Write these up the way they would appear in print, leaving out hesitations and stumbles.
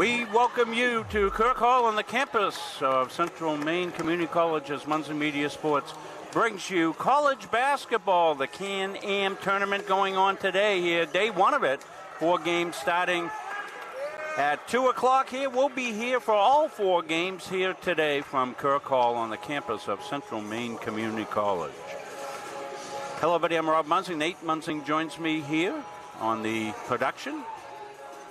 We welcome you to Kirk Hall on the campus of Central Maine Community College as Munson Media Sports brings you college basketball. The Can-Am tournament going on today here, day one of it. 4 games starting at 2 o'clock here. We'll be here for all 4 games here today from Kirk Hall on the campus of Central Maine Community College. Hello, everybody. I'm Rob Munsing. Nate Munsing joins me here on the production.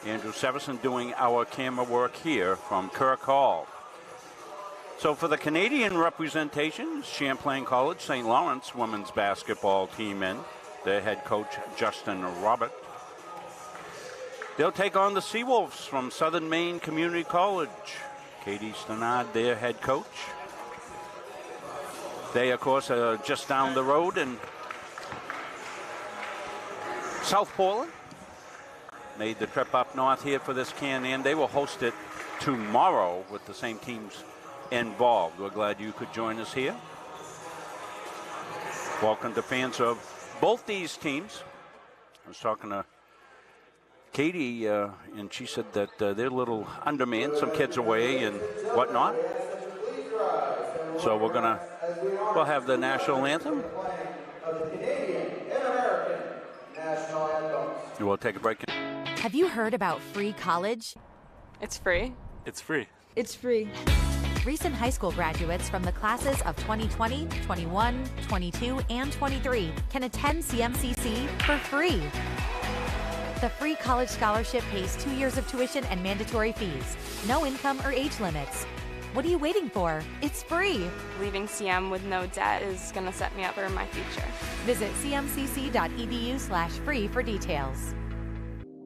Andrew Severson doing our camera work here from Kirk Hall. So for the Canadian representation, Champlain College, St. Lawrence women's basketball team in. Their head coach, Justin Robert. They'll take on the Seawolves from Southern Maine Community College. Katie Stenard, their head coach. They, of course, are just down the road in South Portland. Made the trip up north here for this Can-Am. They will host it tomorrow with the same teams involved. We're glad you could join us here. Welcome to fans of both these teams. I was talking to Katie, and she said that they're a little undermanned, some kids away and whatnot. So we'll have the national anthem. We'll take a break. Have you heard about free college? It's free. It's free. It's free. Recent high school graduates from the classes of 2020, 21, 22, and 23 can attend CMCC for free. The free college scholarship pays 2 years of tuition and mandatory fees. No income or age limits. What are you waiting for? It's free. Leaving CM with no debt is going to set me up for my future. Visit cmcc.edu/free for details.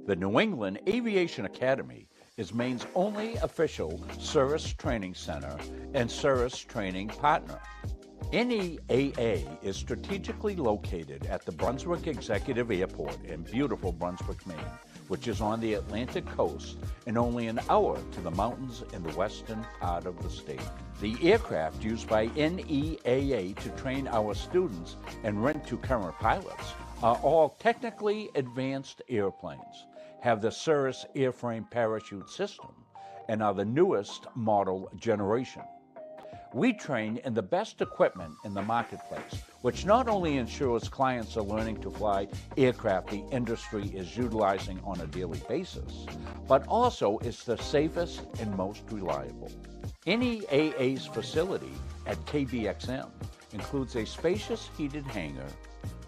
The New England Aviation Academy is Maine's only official service training center and service training partner. NEAA is strategically located at the Brunswick Executive Airport in beautiful Brunswick, Maine, which is on the Atlantic coast and only an hour to the mountains in the western part of the state. The aircraft used by NEAA to train our students and rent to current pilots are all technically advanced airplanes, have the Cirrus airframe parachute system, and are the newest model generation. We train in the best equipment in the marketplace, which not only ensures clients are learning to fly aircraft the industry is utilizing on a daily basis, but also is the safest and most reliable. NEAA's facility at KBXM includes a spacious heated hangar,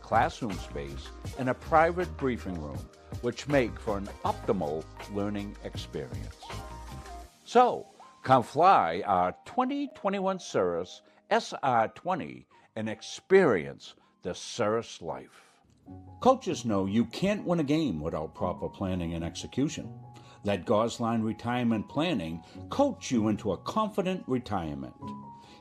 classroom space, and a private briefing room, which make for an optimal learning experience. So, come fly our 2021 Cirrus SR20 and experience the Cirrus life. Coaches know you can't win a game without proper planning and execution. Let Gosline Retirement Planning coach you into a confident retirement.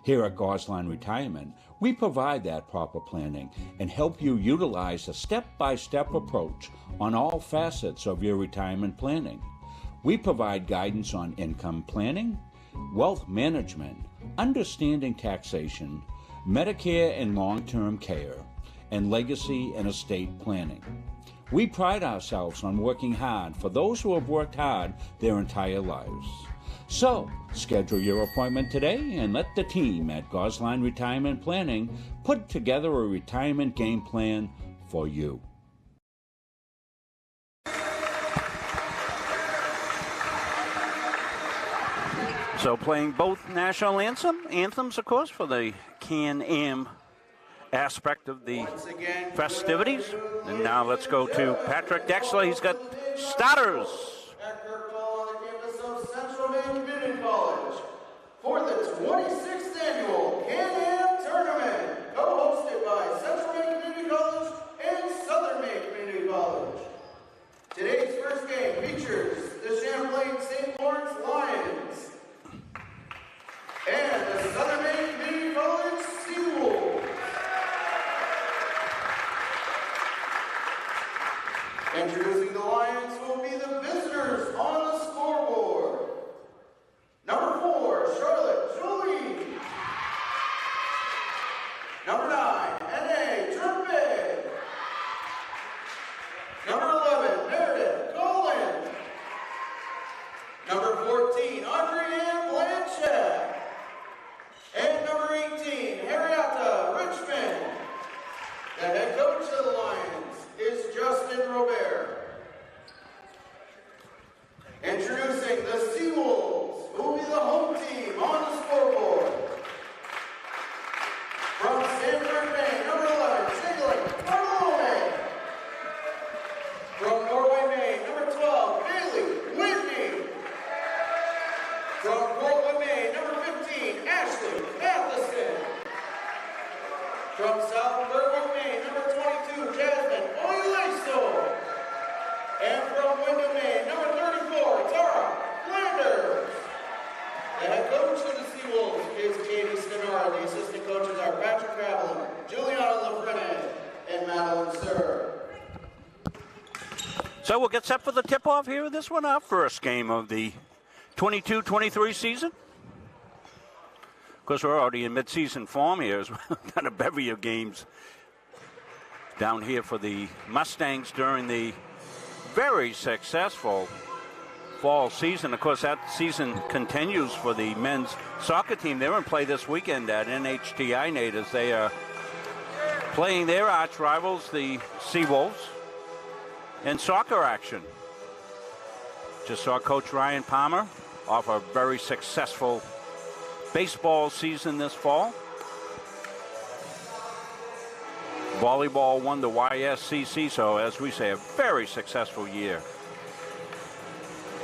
Here at Gosline Retirement, we provide that proper planning and help you utilize a step-by-step approach on all facets of your retirement planning. We provide guidance on income planning, wealth management, understanding taxation, Medicare and long-term care, and legacy and estate planning. We pride ourselves on working hard for those who have worked hard their entire lives. So, schedule your appointment today and let the team at Gosline Retirement Planning put together a retirement game plan for you. So playing both national anthems, of course, for the Can-Am aspect of the festivities. And now let's go to Patrick Dexler. He's got starters. At Kirk Hall on the campus of Central Maine Community College for the 26th annual Can-Am Tournament, co-hosted by Central Maine Community College and Southern Maine Community College. Today's first game features the Champlain-St.Lawrence Lions and the Southern Maine Community College Seawolves. Introducing the Lions will be the visitors on the scoreboard. Number 4, Charlotte Jolie. Number 9, N.A. Trumpet. Number 11, Meredith Golan. Number 14, From Norway, Maine, number 12, Bailey Whitney. From Portland, Maine, number 15, Ashley Matheson. From South Berwick, Maine, number 22, Jasmine Oyleso. And from Wyndham, Maine, number 34, Tara Flanders. The head coach of the Seawolves is Katie Stenara. The assistant coaches are Patrick Cravelin, Juliana Lafrene, and Madeline Sir. So we'll get set for the tip-off here. This one, our first game of the 22-23 season. Of course, we're already in mid-season form here. We've got a bevy of games down here for the Mustangs during the very successful fall season. Of course, that season continues for the men's soccer team. They're in play this weekend at NHTI, Nate, as they are playing their arch rivals, the Seawolves, in soccer action. Just saw Coach Ryan Palmer off a very successful baseball season this fall. Volleyball won the YSCC, so as we say, a very successful year.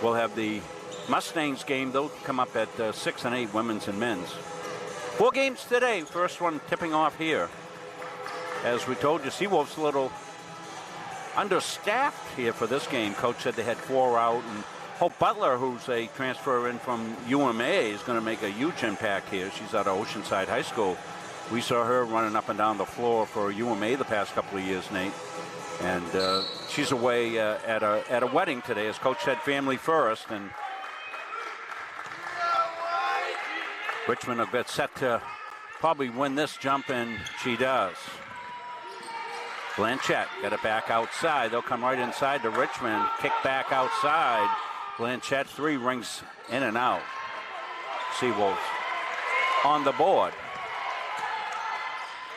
We'll have the Mustangs game. They'll come up at 6 and 8, women's and men's. 4 games today. First one tipping off here. As we told you, Seawolves a little understaffed here for this game. Coach said they had 4 out, and Hope Butler, who's a transfer in from UMA, is going to make a huge impact here. She's out of Oceanside High School. We saw her running up and down the floor for UMA the past couple of years, Nate. And she's away at a wedding today, as Coach said, family first. And Richmond will get set to probably win this jump, and she does. Blanchette got it back outside. They'll come right inside to Richmond. Kick back outside. Blanchette 3 rings in and out. Seawolves on the board.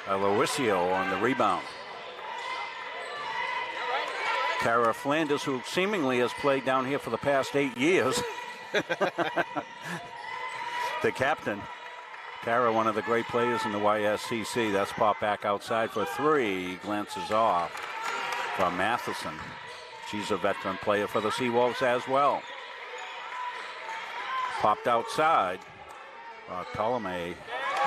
Aloisio on the rebound. Tara Flanders, who seemingly has played down here for the past 8 years. The captain. Tara, one of the great players in the YSCC. That's popped back outside for 3. Glances off from Matheson. She's a veteran player for the Seawolves as well. Popped outside. Ptolemy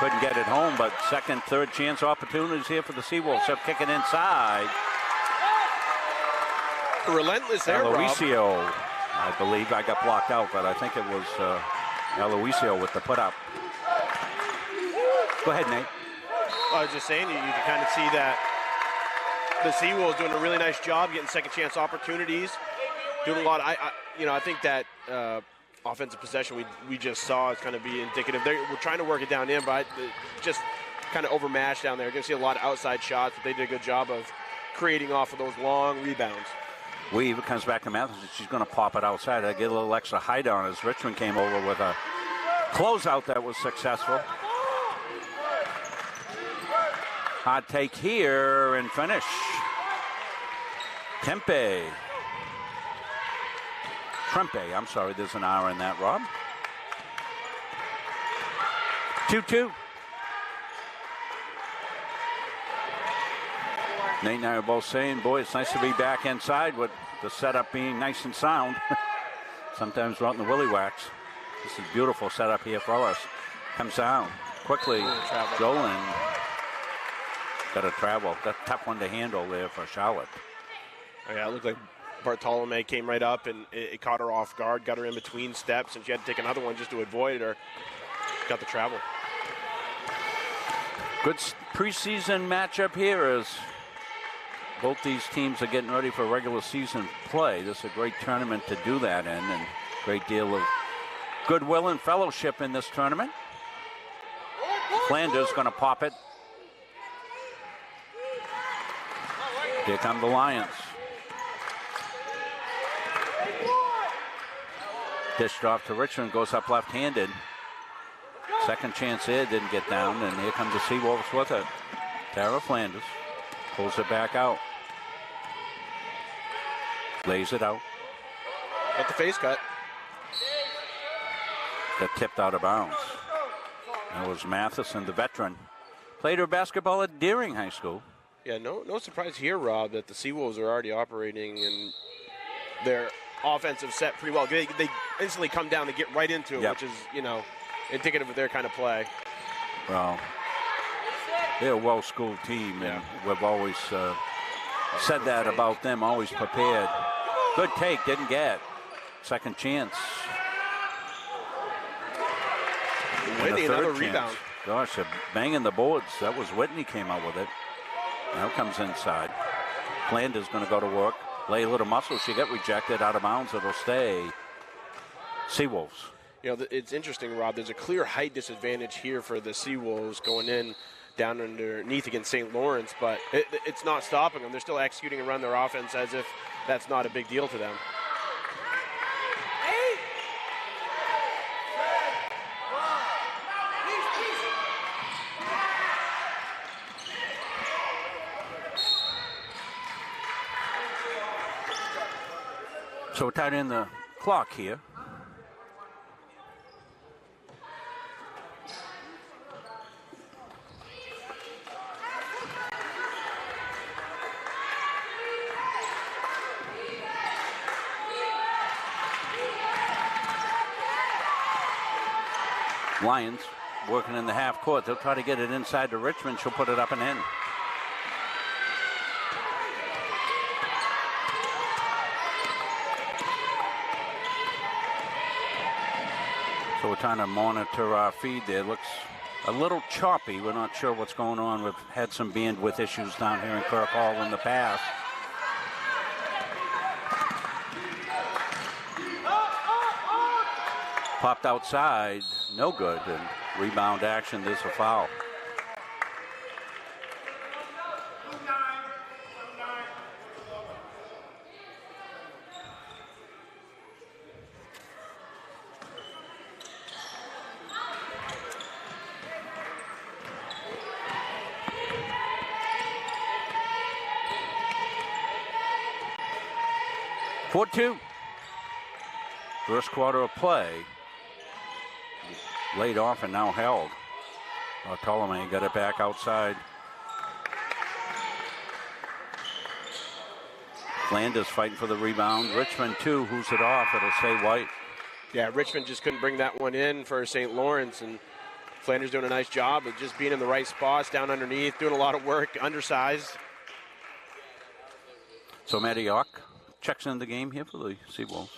couldn't get it home, but second, third chance opportunities here for the Seawolves. So kick it inside. Relentless there, Aloisio, I believe. I got blocked out, but I think it was Aloisio with the put up. Go ahead, Nate. I was just saying, you can kind of see that the Seawolves doing a really nice job getting second chance opportunities, doing a lot. I think that offensive possession we just saw is kind of be indicative. We're trying to work it down in, but just kind of overmatched down there. You're going to see a lot of outside shots, but they did a good job of creating off of those long rebounds. Weave comes back to Matheson. She's going to pop it outside. I get a little extra high down as Richmond came over with a closeout that was successful. Hot take here and finish. Trempe, I'm sorry, there's an R in that, Rob. 2-2. Nate and I are both saying, boy, it's nice to be back inside with the setup being nice and sound. Sometimes we're out in the willy wax. This is beautiful setup here for us. Comes down quickly. Dolan got to travel. That's a tough one to handle there for Charlotte. Oh, yeah, it looked like Bartolome came right up and it caught her off guard, got her in between steps, and she had to take another one just to avoid it, or got the travel. Good preseason matchup here as both these teams are getting ready for regular season play. This is a great tournament to do that in, and great deal of goodwill and fellowship in this tournament. Flanders going to pop it. Here come the Lions. Dished off to Richmond, goes up left-handed. Second chance there, didn't get down, and here comes the Seawolves with it. Tara Flanders pulls it back out. Lays it out. Got the face cut. Got tipped out of bounds. That was Matheson, the veteran. Played her basketball at Deering High School. Yeah, no surprise here, Rob, that the Seawolves are already operating in their offensive set pretty well. They instantly come down, they get right into it, which is, indicative of their kind of play. Well, they're a well-schooled team, and we've always said that about them, always prepared. Good take, didn't get. Second chance. Whitney, another rebound. Gosh, they're banging the boards. That was Whitney came out with it. Now comes inside. Flanders going to go to work. Lay a little muscle. She got rejected out of bounds. It'll stay. Seawolves. It's interesting, Rob. There's a clear height disadvantage here for the Seawolves going in down underneath against St. Lawrence, but it's not stopping them. They're still executing and run their offense as if that's not a big deal to them. So we're tied in the clock here. Lions working in the half court. They'll try to get it inside to Richmond. She'll put it up and in. So we're trying to monitor our feed there. Looks a little choppy. We're not sure what's going on. We've had some bandwidth issues down here in Kirk Hall in the past. Popped outside, no good, and rebound action, there's a foul. First quarter of play. Laid off and now held. Ptolemy got it back outside. Flanders fighting for the rebound. Richmond too, who's it off? It'll say White. Yeah, Richmond just couldn't bring that one in for St. Lawrence, and Flanders doing a nice job of just being in the right spots, down underneath, doing a lot of work, undersized. So Maddie York checks in the game here for the Seawolves.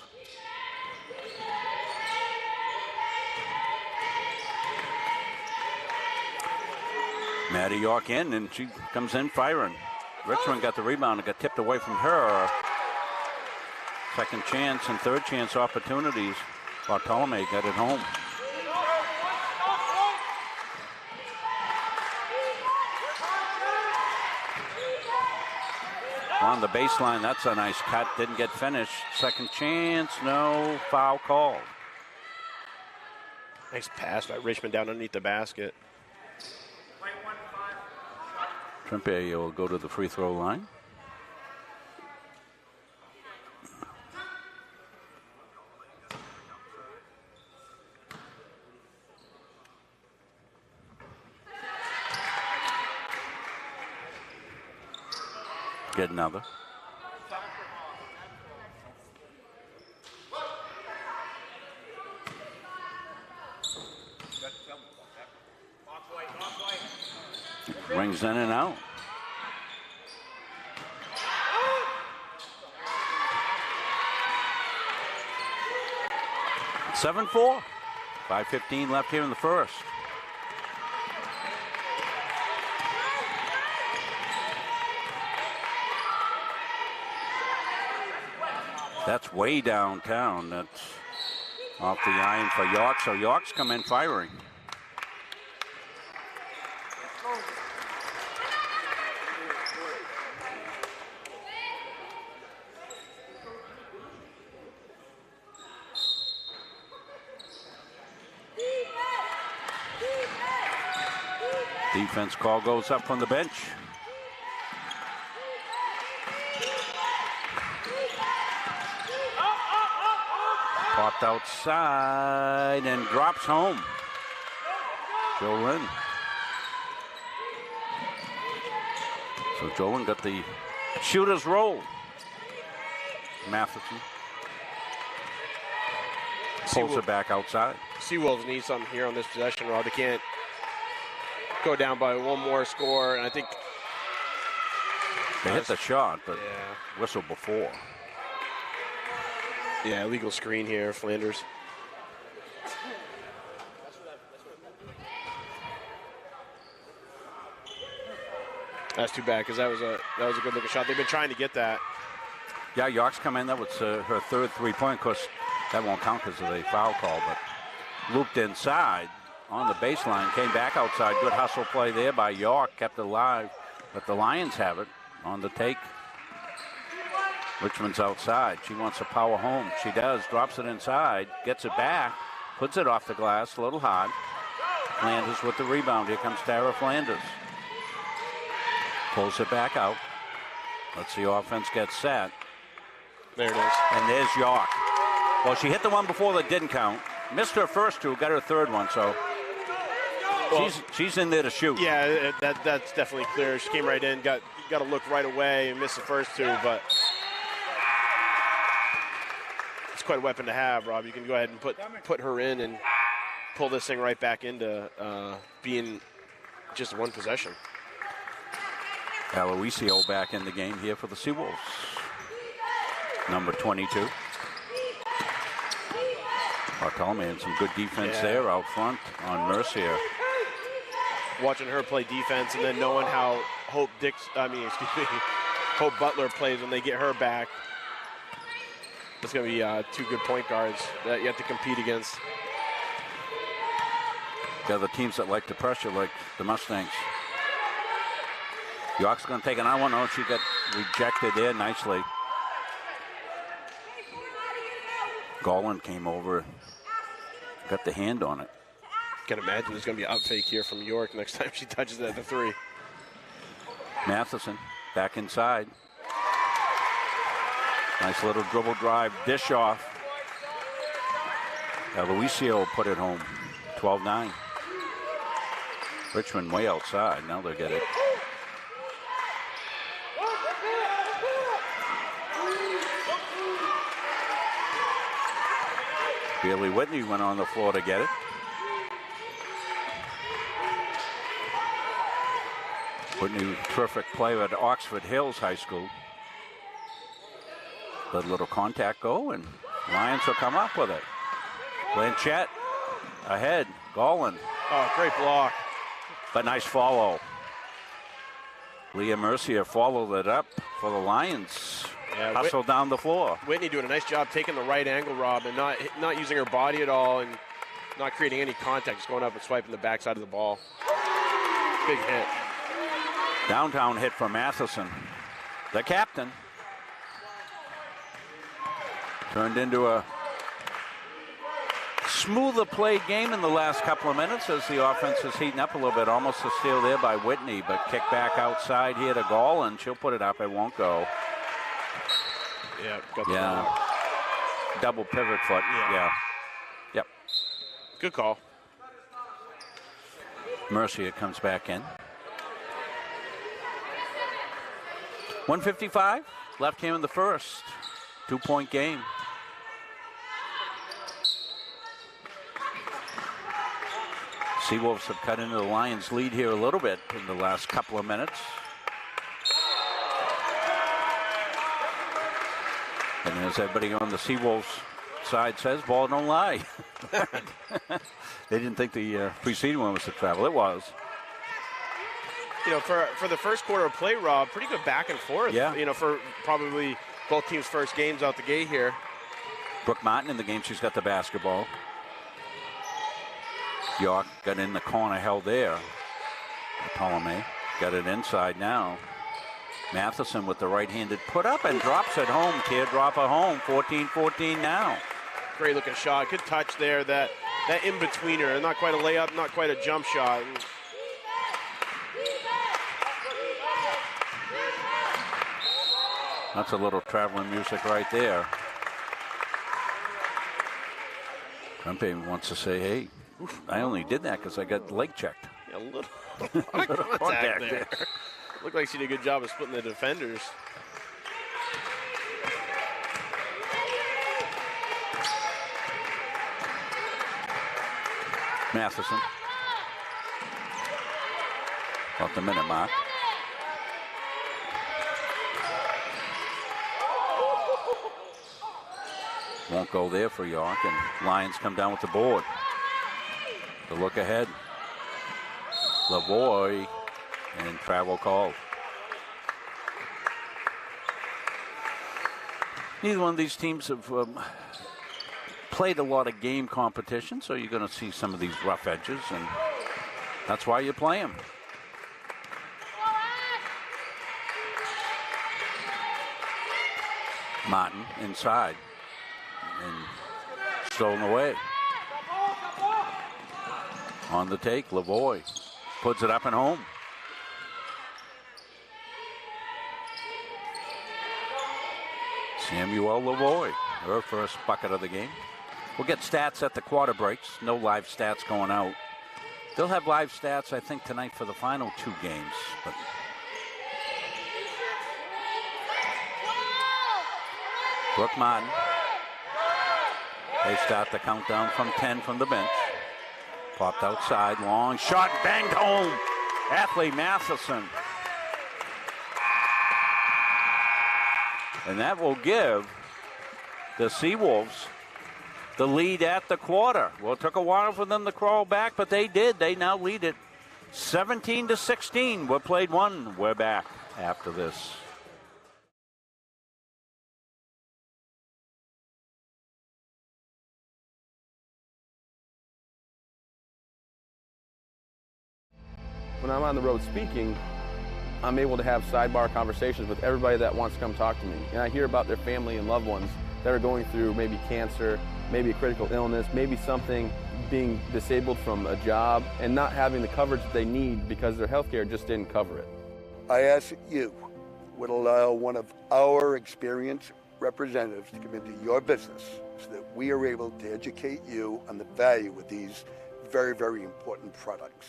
Maddie York in, and she comes in firing. Richmond got the rebound and got tipped away from her. Second chance and third chance opportunities. Bartolome got it home. On the baseline, that's a nice cut. Didn't get finished. Second chance, no foul called. Nice pass by Richmond down underneath the basket. Trimpe will go to the free throw line. Get another. Rings in and out. It's 7-4. 5:15 left here in the first. That's way downtown. That's off the iron for York. So York's come in firing. Defense call goes up from the bench. Popped outside and drops home. Jolin. So Jolin got the shooter's roll. Matheson pulls it back outside. Seawolves need something here on this possession, Rob. They can't go down by one more score, and I think they hit the shot, but whistle before. Yeah, illegal screen here, Flanders. That's too bad because that was a good looking shot. They've been trying to get that. Yeah, York's come in. That was her third 3-point. Of course, that won't count because of the foul call, but looped inside on the baseline, came back outside. Good hustle play there by York, kept it alive, but the Lions have it on the take. Richmond's outside. She wants to power home. She does. Drops it inside. Gets it back. Puts it off the glass. A little hard. Flanders with the rebound. Here comes Tara Flanders. Pulls it back out. Let's see offense get set. There it is. And there's York. Well, she hit the one before that didn't count. Missed her first two. Got her third one. So she's in there to shoot. Yeah, that's definitely clear. She came right in. Got to look right away and missed the first two, but it's quite a weapon to have, Rob. You can go ahead and put her in and pull this thing right back into being just one possession. Aloisio back in the game here for the Seawolves. Number 22. Bartolome and some good defense there out front on Mercier. Watching her play defense and then knowing how Hope Butler plays when they get her back. It's going to be two good point guards that you have to compete against. The other teams that like to pressure, like the Mustangs. York's going to take another one. Oh, she got rejected there nicely. Golan came over, got the hand on it. Can imagine there's going to be an up fake here from York next time she touches it at the three. Matheson back inside. Nice little dribble drive, dish off. Aloisio put it home, 12-9. Richmond way outside, now they get it. Bailey Whitney went on the floor to get it. Whitney, terrific player at Oxford Hills High School. Let a little contact go, and Lions will come up with it. Blanchette ahead. Golan. Oh, great block. But nice follow. Leah Mercier followed it up for the Lions. Yeah, Hustle down the floor. Whitney doing a nice job taking the right angle, Rob, and not using her body at all and not creating any contact, just going up and swiping the backside of the ball. Big hit. Downtown hit for Matheson. The captain. Turned into a smoother played game in the last couple of minutes as the offense is heating up a little bit. Almost a steal there by Whitney, but kick back outside here to Golan. She'll put it up. It won't go. Yeah. Double pivot foot. Yeah. Yep. Good call. Mercier comes back in. 1:55 left here in the first. 2-point game. Seawolves have cut into the Lions' lead here a little bit in the last couple of minutes. And as everybody on the Seawolves side says, ball don't lie. They didn't think the preceding one was to travel. It was. You know, for the first quarter of play, Rob, pretty good back and forth. Yeah. You know, for probably both teams' first games out the gate here. Brooke Martin in the game. She's got the basketball. York got in the corner, held there. Ptolemy got it inside now. Matheson with the right-handed put up and drops it home. Teardropper home. 14-14 now. Great looking shot. Good touch there. That in-betweener. Not quite a layup, not quite a jump shot. That's a little traveling music right there. Trempe wants to say, hey, I only did that because I got leg checked. A little contact there. Looked like she did a good job of splitting the defenders. Matheson. About the minute mark. Won't go there for York, and Lions come down with the board. The look ahead. Lavoie and travel called. Neither one of these teams have played a lot of game competition, so you're going to see some of these rough edges, and that's why you play them. Martin inside and stolen away. On the take, Lavoie puts it up and home. Samuel Lavoie, her first bucket of the game. We'll get stats at the quarter breaks. No live stats going out. They'll have live stats, I think, tonight for the final 2 games. But Brooke Martin. They start the countdown from 10 from the bench. Popped outside, long shot, banged home. Athlete Matheson. And that will give the Seawolves the lead at the quarter. Well, it took a while for them to crawl back, but they did. They now lead it 17-16. We're played 1. We're back after this. When I'm on the road speaking, I'm able to have sidebar conversations with everybody that wants to come talk to me. And I hear about their family and loved ones that are going through maybe cancer, maybe a critical illness, maybe something, being disabled from a job and not having the coverage that they need because their health care just didn't cover it. I ask that you would allow one of our experienced representatives to come into your business so that we are able to educate you on the value of these very, very important products.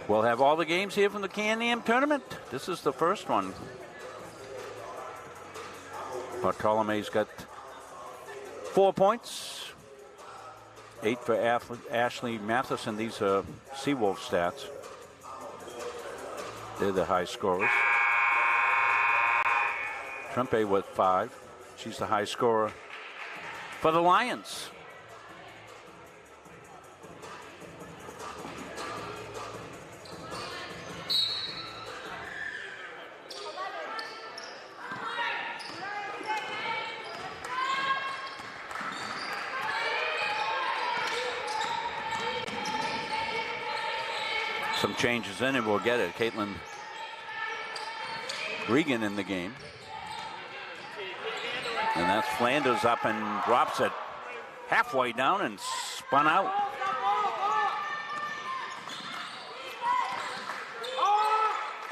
We'll have all the games here from the Can-Am tournament. This is the first one. Bartolome's got 4 points. 8 for Ashley Matheson. These are Seawolf stats. They're the high scorers. Trempe with 5. She's the high scorer for the Lions. Some changes in and we'll get it. Caitlin Regan in the game. And that's Flanders up and drops it halfway down and spun out.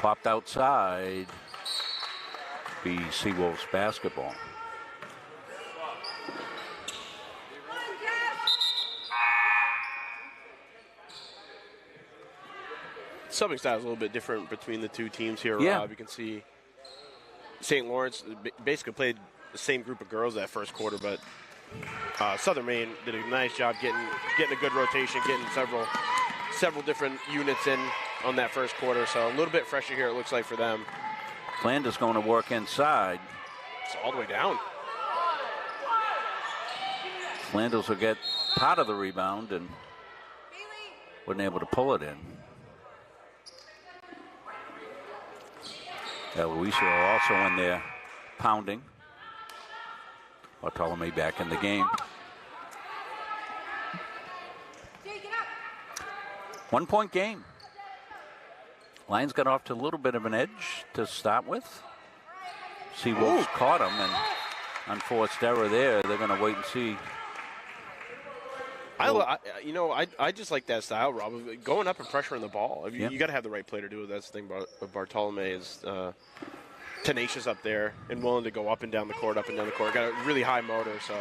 Popped outside. Be Seawolves basketball. Subbing style is a little bit different between the two teams here, Yeah. Rob. You can see St. Lawrence basically played the same group of girls that first quarter, but Southern Maine did a nice job getting a good rotation, getting several different units in on that first quarter. So a little bit fresher here, it looks like, for them. Flanders going to work inside. It's all the way down. Flanders will get part of the rebound and wasn't able to pull it in. Eloisa are also in there pounding. Bartolome back in the game. 1 point game. Lions got off to a little bit of an edge to start with. Seawolves caught them, and unforced error there. They're going to wait and see. I just like that style, Rob, of going up and pressuring the ball. You got to have the right player to do it. That's the thing about Bartolome is tenacious up there and willing to go up and down the court, Got a really high motor, so.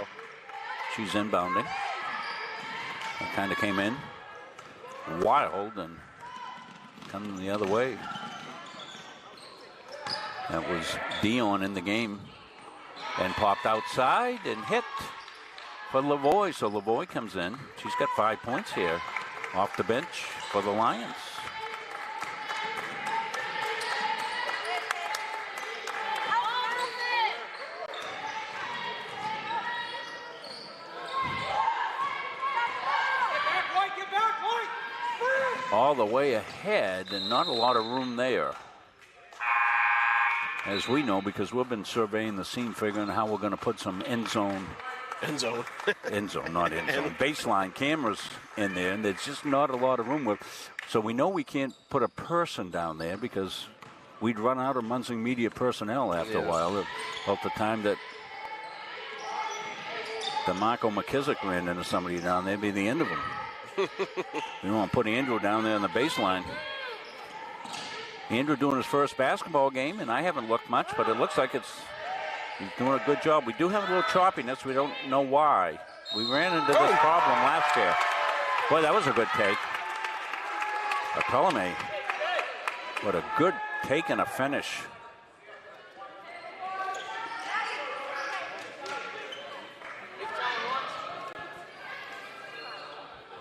She's inbounding. Kind of came in wild and coming the other way. That was Dion in the game. And popped outside and hit for Lavoie. So Lavoie comes in. She's got 5 points here off the bench for the Lions. All the way ahead and not a lot of room there. As we know, because we've been surveying the scene, figuring how we're going to put some end zone, baseline cameras in there, and there's just not a lot of room. So we know we can't put a person down there because we'd run out of Munson media personnel after a while. About the time that DeMarco McKissick ran into somebody down there, it'd be the end of them. We want to put Andrew down there on the baseline. Andrew doing his first basketball game, and I haven't looked much, but it looks like he's doing a good job. We do have a little choppiness. We don't know why. We ran into this problem last year. Boy, that was a good take. Apolome. What a good take and a finish.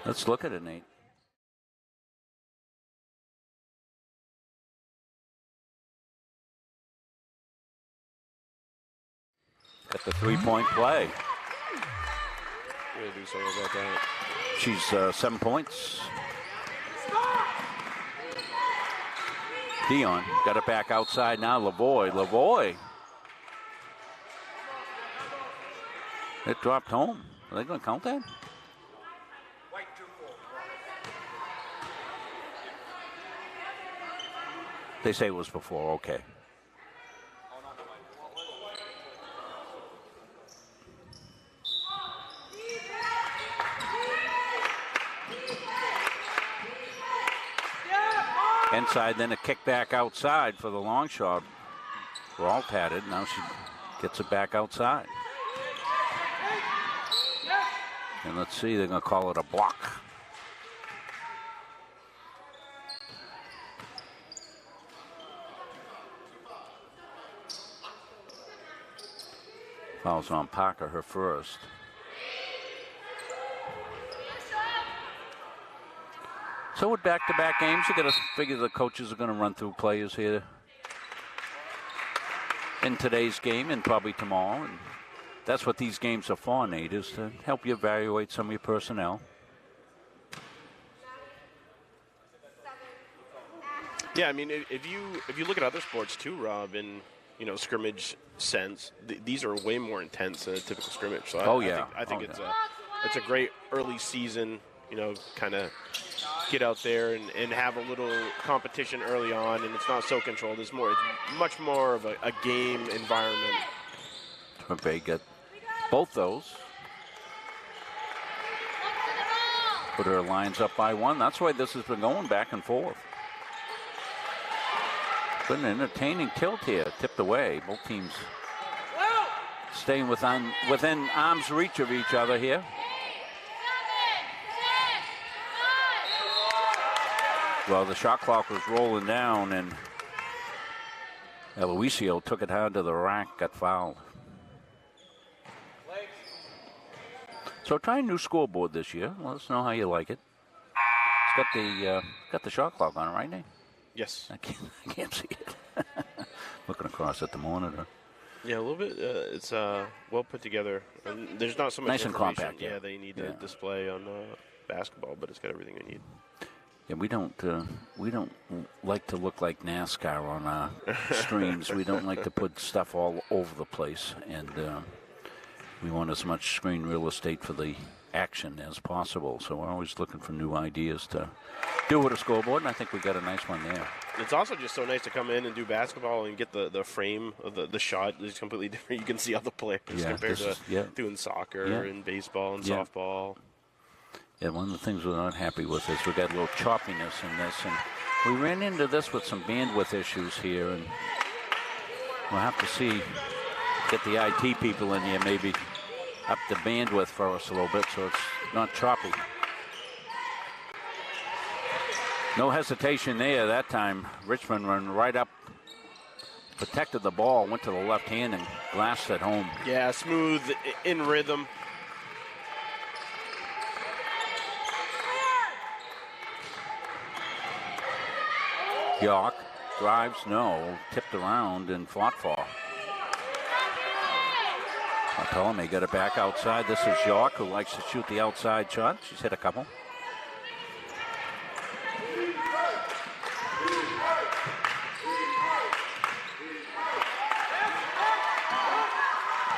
Let's look at it, Nate. Got the three-point play. We'll do something about that. She's 7 points. Dion got it back outside now. Lavoie. It dropped home. Are they going to count that? They say it was before. Okay. Inside, then a kick back outside for the long shot. Rault had it. Now she gets it back outside. And let's see, they're going to call it a block. Fouls on Parker, her first. So with back-to-back games, you got to figure the coaches are going to run through players here in today's game and probably tomorrow. And that's what these games are for, Nate, is to help you evaluate some of your personnel. Yeah, I mean, if you look at other sports too, Rob, in scrimmage sense, these are way more intense than a typical scrimmage. So I think it's a great early season, kind of get out there and have a little competition early on, and it's not so controlled. It's much more of a game environment. They get both those. Put her lines up by one. That's why this has been going back and forth. Been an entertaining tilt here. Tipped away. Both teams staying within arm's reach of each other here. Well, the shot clock was rolling down, and Aloisio took it hard to the rack, got fouled. So try a new scoreboard this year. Let us know how you like it. It's got the shot clock on it, right, Nate? Yes. I can't see it. Looking across at the monitor. Yeah, a little bit. It's well put together. And there's not so much nice and compact. Yeah, they need to display on basketball, but it's got everything you need. Yeah, we don't like to look like NASCAR on our streams. We don't like to put stuff all over the place, and we want as much screen real estate for the action as possible. So we're always looking for new ideas to do with a scoreboard, and I think we got a nice one there. It's also just so nice to come in and do basketball and get the frame of the shot is completely different. You can see all the players compared to doing soccer and baseball and softball. Yeah, one of the things we're not happy with is we got a little choppiness in this, and we ran into this with some bandwidth issues here, and we'll have to see, get the IT people in here, maybe up the bandwidth for us a little bit so it's not choppy. No hesitation there that time. Richmond run right up, protected the ball, went to the left hand and glassed it home. Yeah, smooth, in rhythm. York drives, no, tipped around and fought for. Bartolome got it back outside. This is York, who likes to shoot the outside shot. She's hit a couple.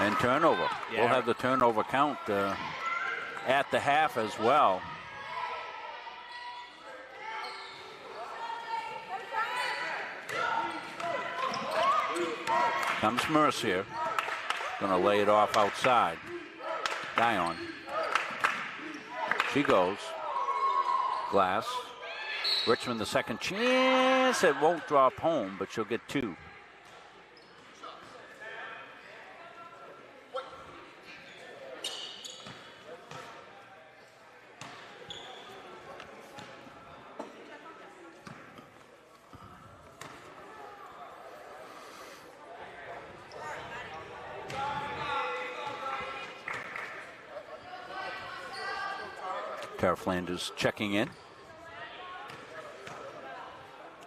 And turnover. Yeah. We'll have the turnover count at the half as well. Comes Mercier. Gonna lay it off outside. Dion. She goes. Glass. Richmond the second chance. It won't drop home, but she'll get two. Tara Flanders checking in.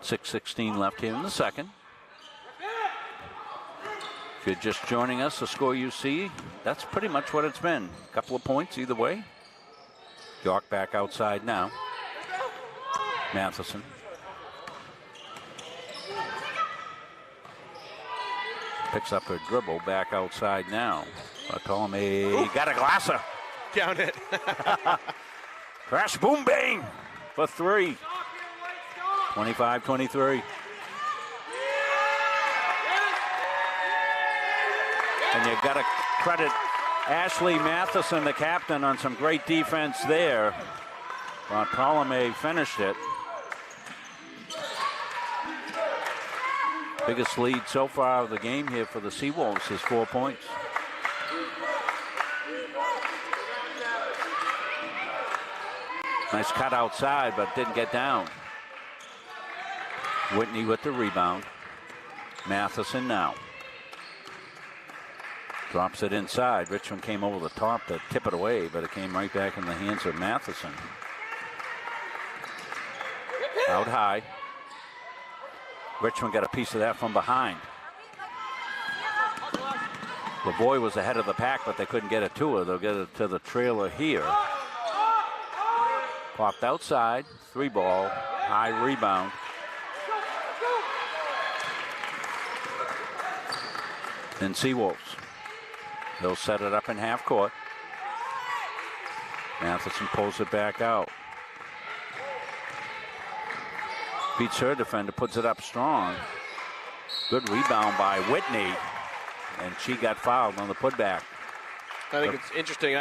6:16 left here in the second. If you're just joining us, the score you see, that's pretty much what it's been. A couple of points either way. York back outside now. Matheson. Picks up her dribble back outside now. Bartolome got a glasser. Count it. Crash, boom, bang for three. 25-23. And you got to credit Ashley Matheson, the captain, on some great defense there. Bartolome finished it. Biggest lead so far of the game here for the Seawolves is 4 points. Nice cut outside, but didn't get down. Whitney with the rebound. Matheson now. Drops it inside. Richmond came over the top to tip it away, but it came right back in the hands of Matheson. Out high. Richmond got a piece of that from behind. Lavoie was ahead of the pack, but they couldn't get it to her. They'll get it to the trailer here. Popped outside, 3-ball, high rebound. And Seawolves. They'll set it up in half court. Matheson pulls it back out. Beats her defender, puts it up strong. Good rebound by Whitney. And she got fouled on the putback. I think it's interesting.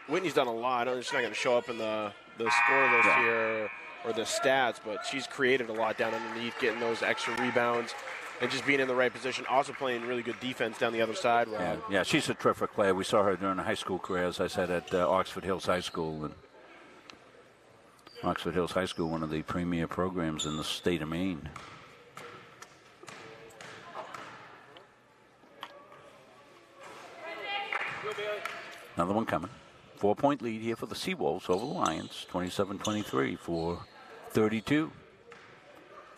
Whitney's done a lot. I know it's not going to show up in the score list here or the stats, but she's created a lot down underneath, getting those extra rebounds and just being in the right position. Also playing really good defense down the other side. Yeah, she's a terrific player. We saw her during her high school career, as I said, at Oxford Hills High School. And Oxford Hills High School, one of the premier programs in the state of Maine. Another one coming. 4-point lead here for the Seawolves over the Lions. 27-23 for 32.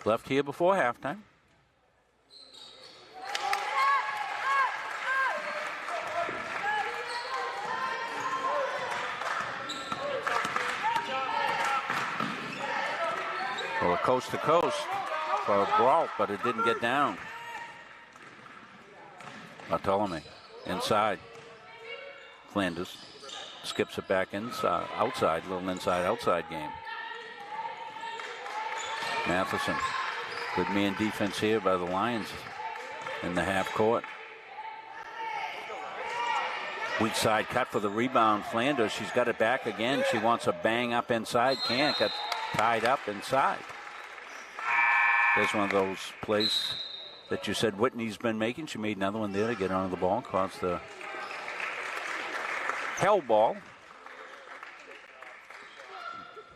Left here before halftime. Well, coast to coast for Brault, but it didn't get down. Bartolome inside. Flanders skips it back inside, outside, little inside-outside game. Matheson, good man defense here by the Lions in the half court. Weak side cut for the rebound. Flanders, she's got it back again. She wants a bang up inside. Can't, got tied up inside. There's one of those plays that you said Whitney's been making. She made another one there to get onto the ball across the hell ball.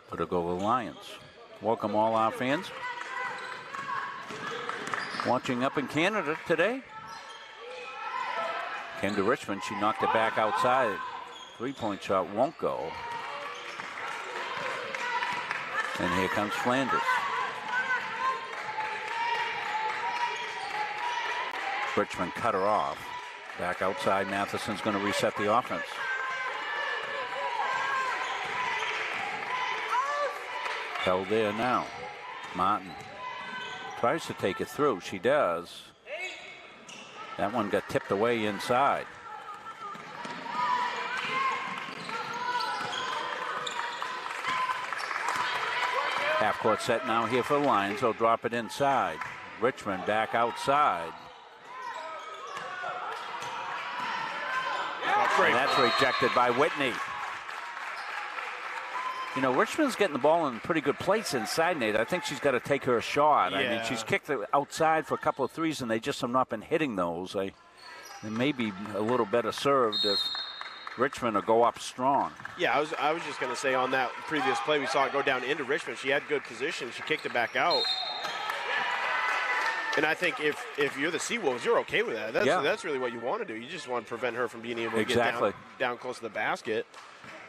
But it'll go with the Lions. welcome all our fans watching up in Canada today. Came to Richmond. She knocked it back outside. Three-point shot won't go. And here comes Flanders. Richmond cut her off. Back outside. Matheson's going to reset the offense. Held there now. Martin tries to take it through. She does. That one got tipped away inside. Half-court set now here for the Lions. They'll drop it inside. Richmond back outside. And that's rejected by Whitney. You know, Richmond's getting the ball in pretty good place inside, Nate. I think she's got to take her shot. Yeah. I mean, she's kicked it outside for a couple of threes, and they just have not been hitting those. They may be a little better served if Richmond will go up strong. Yeah, I was just going to say on that previous play, we saw it go down into Richmond. She had good position. She kicked it back out. And I think if you're the Seawolves, you're okay with that. That's really what you want to do. You just want to prevent her from being able to get down close to the basket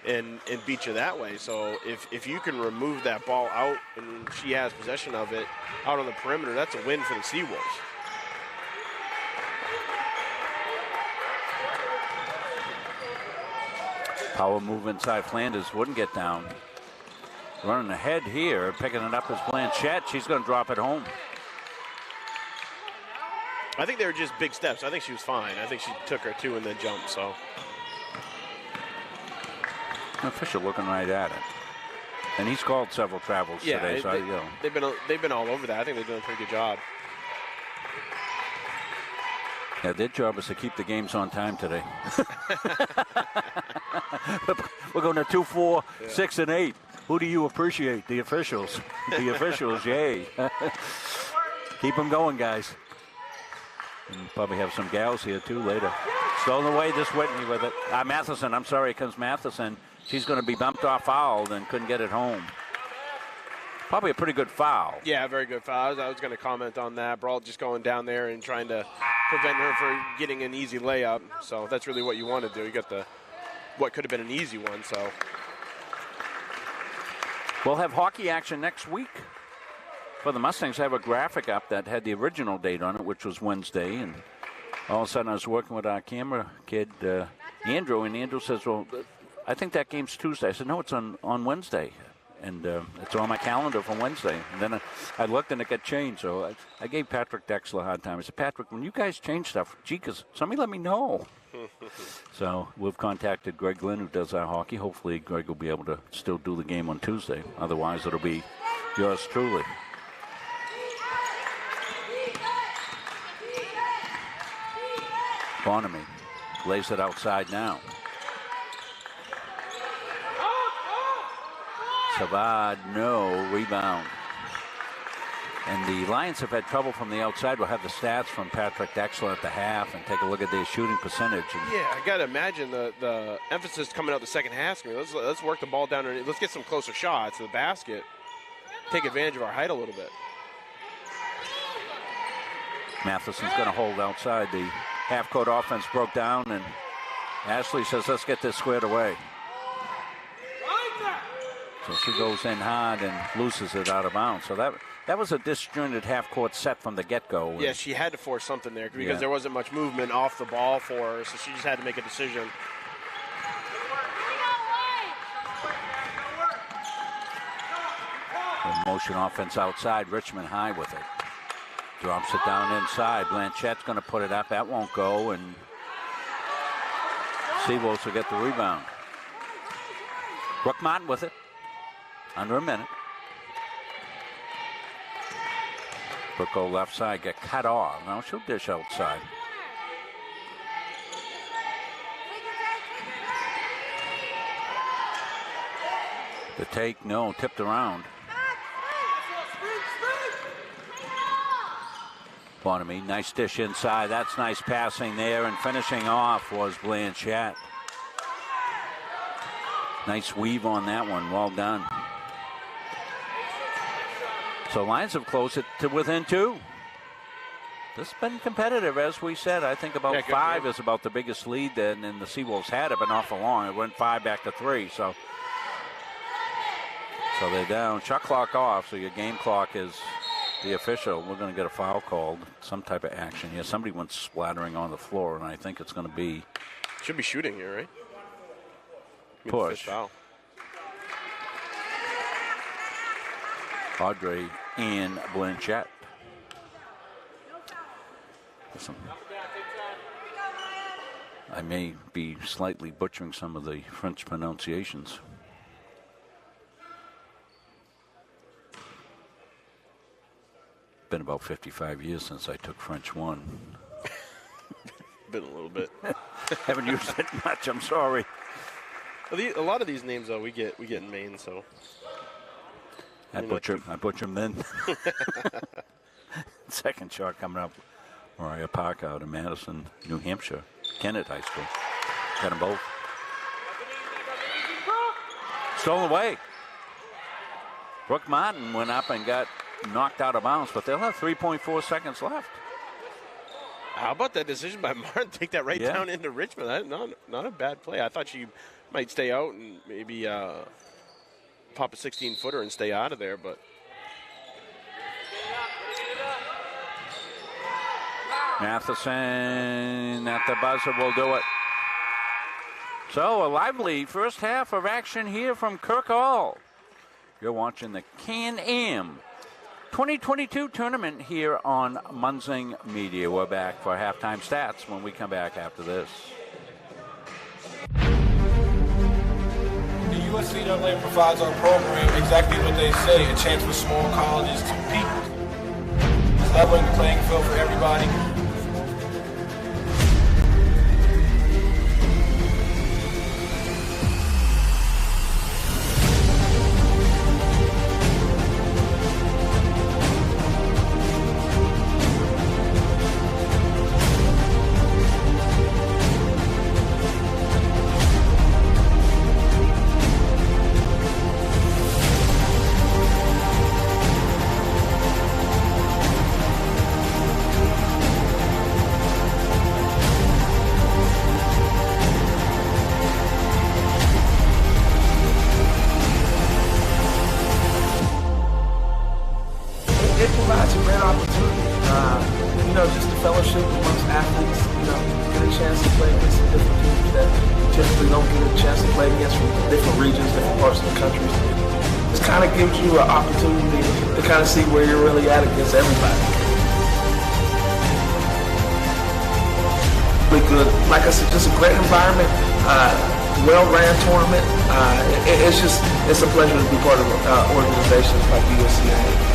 and beat you that way. So if you can remove that ball out and she has possession of it out on the perimeter, that's a win for the Seawolves. Power move inside. Flanders wouldn't get down. Running ahead here, picking it up is Blanchette. She's going to drop it home. I think they were just big steps. I think she was fine. I think she took her two and then jumped. So, official looking right at it, and he's called several travels today. So they've been all over that. I think they're doing a pretty good job. Yeah, their job is to keep the games on time today. We're going to 2, 4, 6, and 8. Who do you appreciate? The officials. The officials, yay. Keep them going, guys. And probably have some gals here, too, later. Stolen away this Whitney with it. Matheson, I'm sorry, here comes Matheson. She's going to be bumped off fouled and couldn't get it home. Probably a pretty good foul. Yeah, very good foul. I was going to comment on that. Brawl just going down there and trying to prevent her from getting an easy layup. So that's really what you want to do. You got what could have been an easy one. So we'll have hockey action next week. For the Mustangs, I have a graphic up that had the original date on it, which was Wednesday. And all of a sudden I was working with our camera kid, Andrew, and Andrew says, well, I think that game's Tuesday. I said, no, it's on Wednesday. And it's on my calendar for Wednesday. And then I looked and it got changed. So I gave Patrick Dexler a hard time. I said, Patrick, when you guys change stuff, gee, because somebody let me know. So we've contacted Greg Lynn, who does our hockey. Hopefully Greg will be able to still do the game on Tuesday. Otherwise, it'll be yours truly. Tourney lays it outside now. Savad, no rebound. And the Lions have had trouble from the outside. We'll have the stats from Patrick Dexler at the half and take a look at their shooting percentage. Yeah, I got to imagine the emphasis coming out the second half. Let's work the ball down and let's get some closer shots to the basket. Take advantage of our height a little bit. Matheson's going to hold outside. The half-court offense broke down, and Ashley says, let's get this squared away. So she goes in hard and loses it out of bounds. So that was a disjointed half-court set from the get-go. Yeah, she had to force something there because there wasn't much movement off the ball for her, so she just had to make a decision. Motion offense outside. Richmond high with it. Drops it down inside. Blanchette's going to put it up. That won't go, and Seawolves will get the rebound. Brooke Martin with it. Under a minute. Brooke go left side, get cut off. Now she'll dish outside. The take, no, tipped around. Tourney, nice dish inside. That's nice passing there, and finishing off was Blanchette. Nice weave on that one. Well done. So Lions have closed it to within 2. This has been competitive, as we said. I think about 5 is about the biggest lead then, and the Seawolves had it, but not for long. It went 5 back to 3, so they're down. Shot clock off, so your game clock is the official. We're going to get a foul called, some type of action here. Somebody went splattering on the floor, and I think it's going to be... Should be shooting here, right? Push. Foul. Audrey and Blanchette. Listen, I may be slightly butchering some of the French pronunciations. Been about 55 years since I took French 1. Been a little bit. Haven't used it much, I'm sorry. A lot of these names, though, we get in Maine, so... I butcher them then. Second shot coming up. Mariah Park out of Madison, New Hampshire. Kennett High School. Got them both. Stolen away. Brooke Martin went up and got knocked out of bounds, but they'll have 3.4 seconds left. How about that decision by Martin? Take that right down into Richmond. That, not a bad play. I thought she might stay out and maybe pop a 16-footer and stay out of there, but... Matheson at the buzzer will do it. So a lively first half of action here from Kirk Hall. You're watching the Can-Am 2022 tournament here on Munzing Media. We're back for halftime stats when we come back after this. The USCAA provides our program exactly what they say, a chance for small colleges to peak. It's leveling the playing field for everybody. It provides a great opportunity, just the fellowship amongst athletes, get a chance to play against some different teams that you typically don't get a chance to play against from different regions, different parts of the country. This kind of gives you an opportunity to kind of see where you're really at against everybody. Really good. Like I said, just a great environment, well-ran tournament. It's a pleasure to be part of organizations like USCA.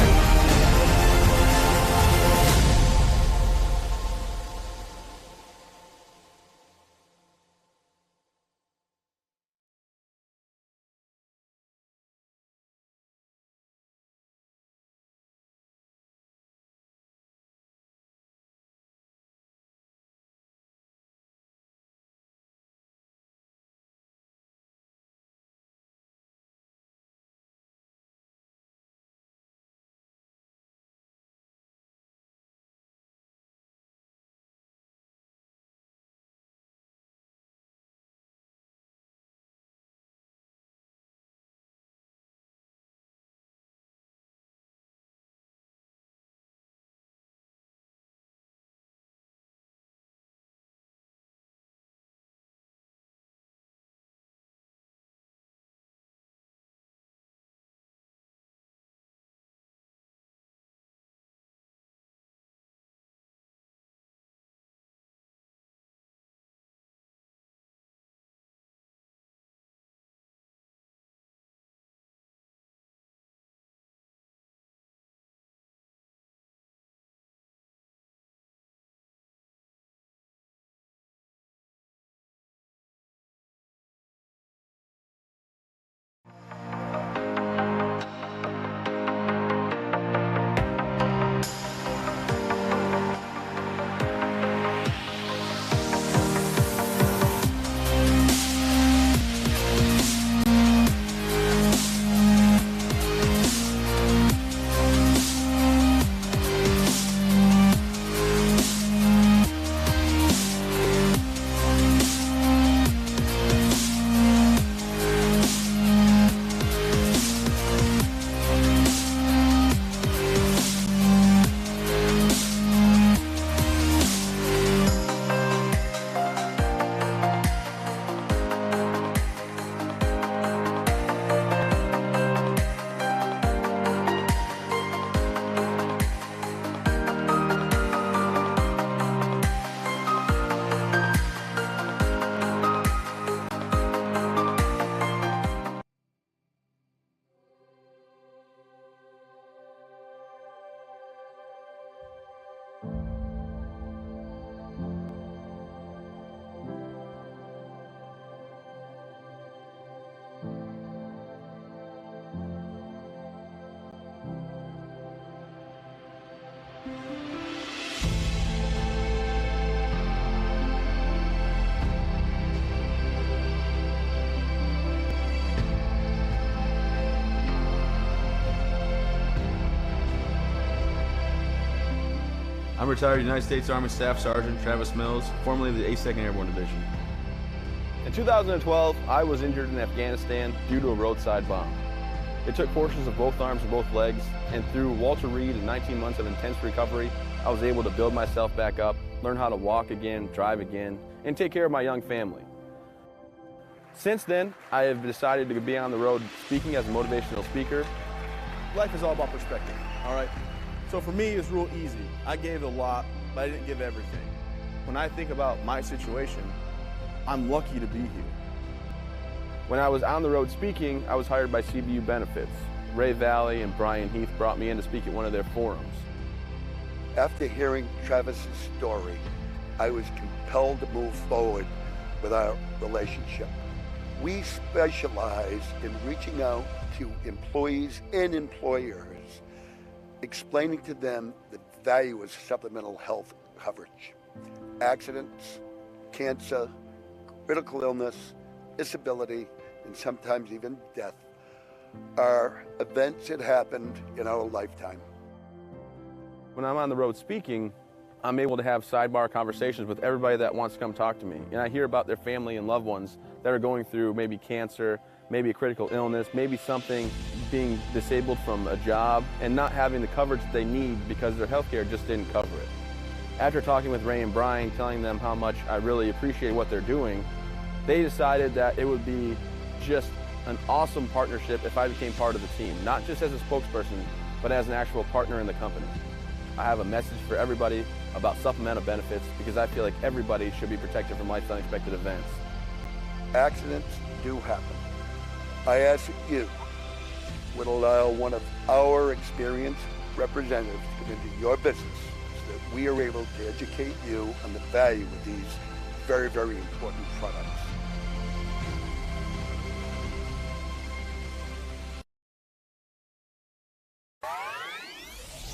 I'm retired United States Army Staff Sergeant Travis Mills, formerly of the 82nd Airborne Division. In 2012, I was injured in Afghanistan due to a roadside bomb. It took portions of both arms and both legs, and through Walter Reed and 19 months of intense recovery, I was able to build myself back up, learn how to walk again, drive again, and take care of my young family. Since then, I have decided to be on the road speaking as a motivational speaker. Life is all about perspective, all right? So for me, it's real easy. I gave a lot, but I didn't give everything. When I think about my situation, I'm lucky to be here. When I was on the road speaking, I was hired by CBU Benefits. Ray Valley and Brian Heath brought me in to speak at one of their forums. After hearing Travis's story, I was compelled to move forward with our relationship. We specialize in reaching out to employees and employers, explaining to them the value of supplemental health coverage. Accidents, cancer, critical illness, disability, and sometimes even death are events that happened in our lifetime. When I'm on the road speaking, I'm able to have sidebar conversations with everybody that wants to come talk to me. And I hear about their family and loved ones that are going through maybe cancer, maybe a critical illness, maybe something, being disabled from a job and not having the coverage that they need because their healthcare just didn't cover it. After talking with Ray and Brian, telling them how much I really appreciate what they're doing, they decided that it would be just an awesome partnership if I became part of the team, not just as a spokesperson, but as an actual partner in the company. I have a message for everybody about supplemental benefits because I feel like everybody should be protected from life's unexpected events. Accidents do happen. I ask that you would allow one of our experienced representatives to come into your business so that we are able to educate you on the value of these very, very important products.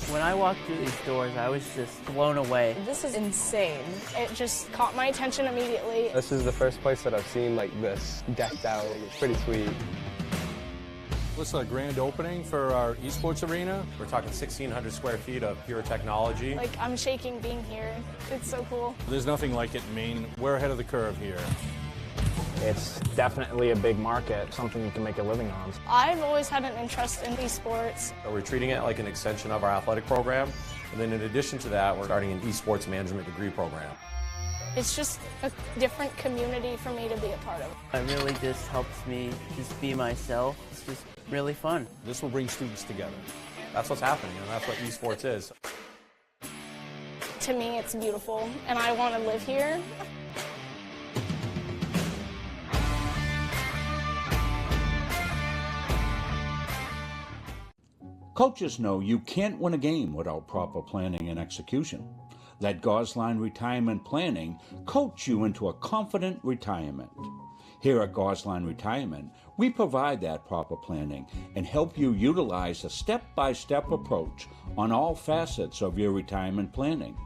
When I walked through these doors, I was just blown away. This is insane. It just caught my attention immediately. This is the first place that I've seen like this decked out. It's pretty sweet. This is a grand opening for our esports arena. We're talking 1,600 square feet of pure technology. Like, I'm shaking being here. It's so cool. There's nothing like it in Maine. We're ahead of the curve here. It's definitely a big market, something you can make a living on. I've always had an interest in esports. So we're treating it like an extension of our athletic program. And then in addition to that, we're starting an esports management degree program. It's just a different community for me to be a part of. It really just helps me just be myself. It's just really fun. This will bring students together. That's what's happening, and that's what esports is. To me, it's beautiful, and I want to live here. Coaches know you can't win a game without proper planning and execution. Let Gosline Retirement Planning coach you into a confident retirement. Here at Gosline Retirement, we provide that proper planning and help you utilize a step-by-step approach on all facets of your retirement planning.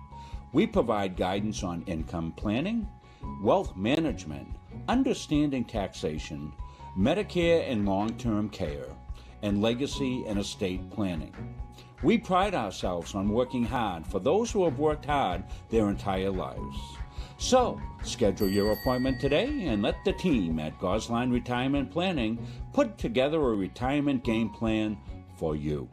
We provide guidance on income planning, wealth management, understanding taxation, Medicare and long-term care, and legacy and estate planning. We pride ourselves on working hard for those who have worked hard their entire lives. So, schedule your appointment today and let the team at Gosline Retirement Planning put together a retirement game plan for you.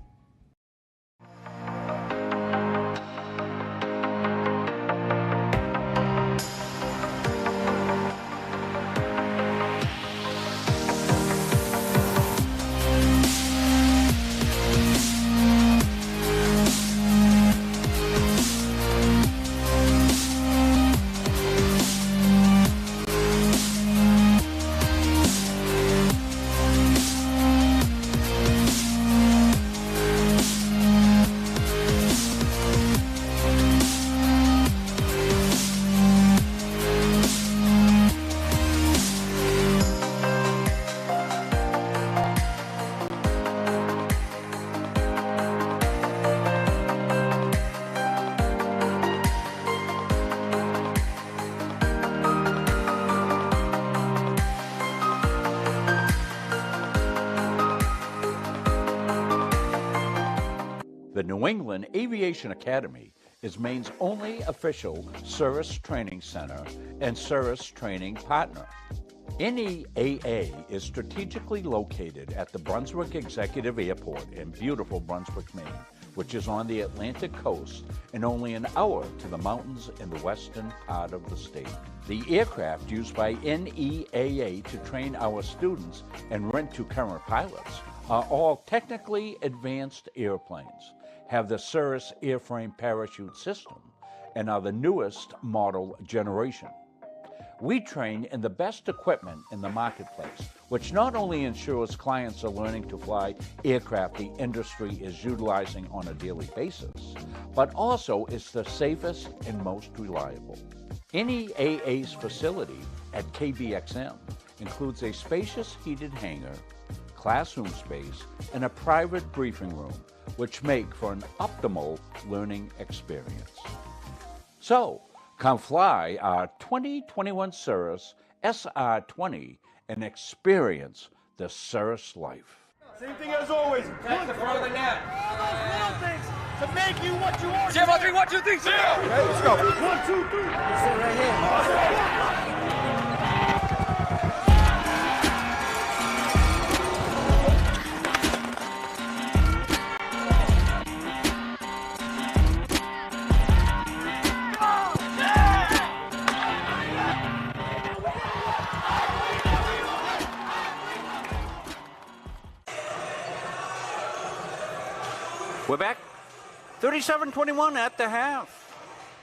The New England Aviation Academy is Maine's only official service training center and service training partner. NEAA is strategically located at the Brunswick Executive Airport in beautiful Brunswick, Maine, which is on the Atlantic coast and only an hour to the mountains in the western part of the state. The aircraft used by NEAA to train our students and rent to current pilots are all technically advanced airplanes, have the Cirrus airframe parachute system, and are the newest model generation. We train in the best equipment in the marketplace, which not only ensures clients are learning to fly aircraft the industry is utilizing on a daily basis, but also is the safest and most reliable. NEAA's facility at KBXM includes a spacious heated hangar, classroom space, and a private briefing room, which make for an optimal learning experience. So, come fly our 2021 Cirrus SR20 and experience the Cirrus life. Same thing as always. Catch the front of the net. All those little things to make you what you are. Zero, 3, 1, 2, 3, 0. Okay, let's go. 1, 2, 3. Sit right here. We're back. 37-21 at the half.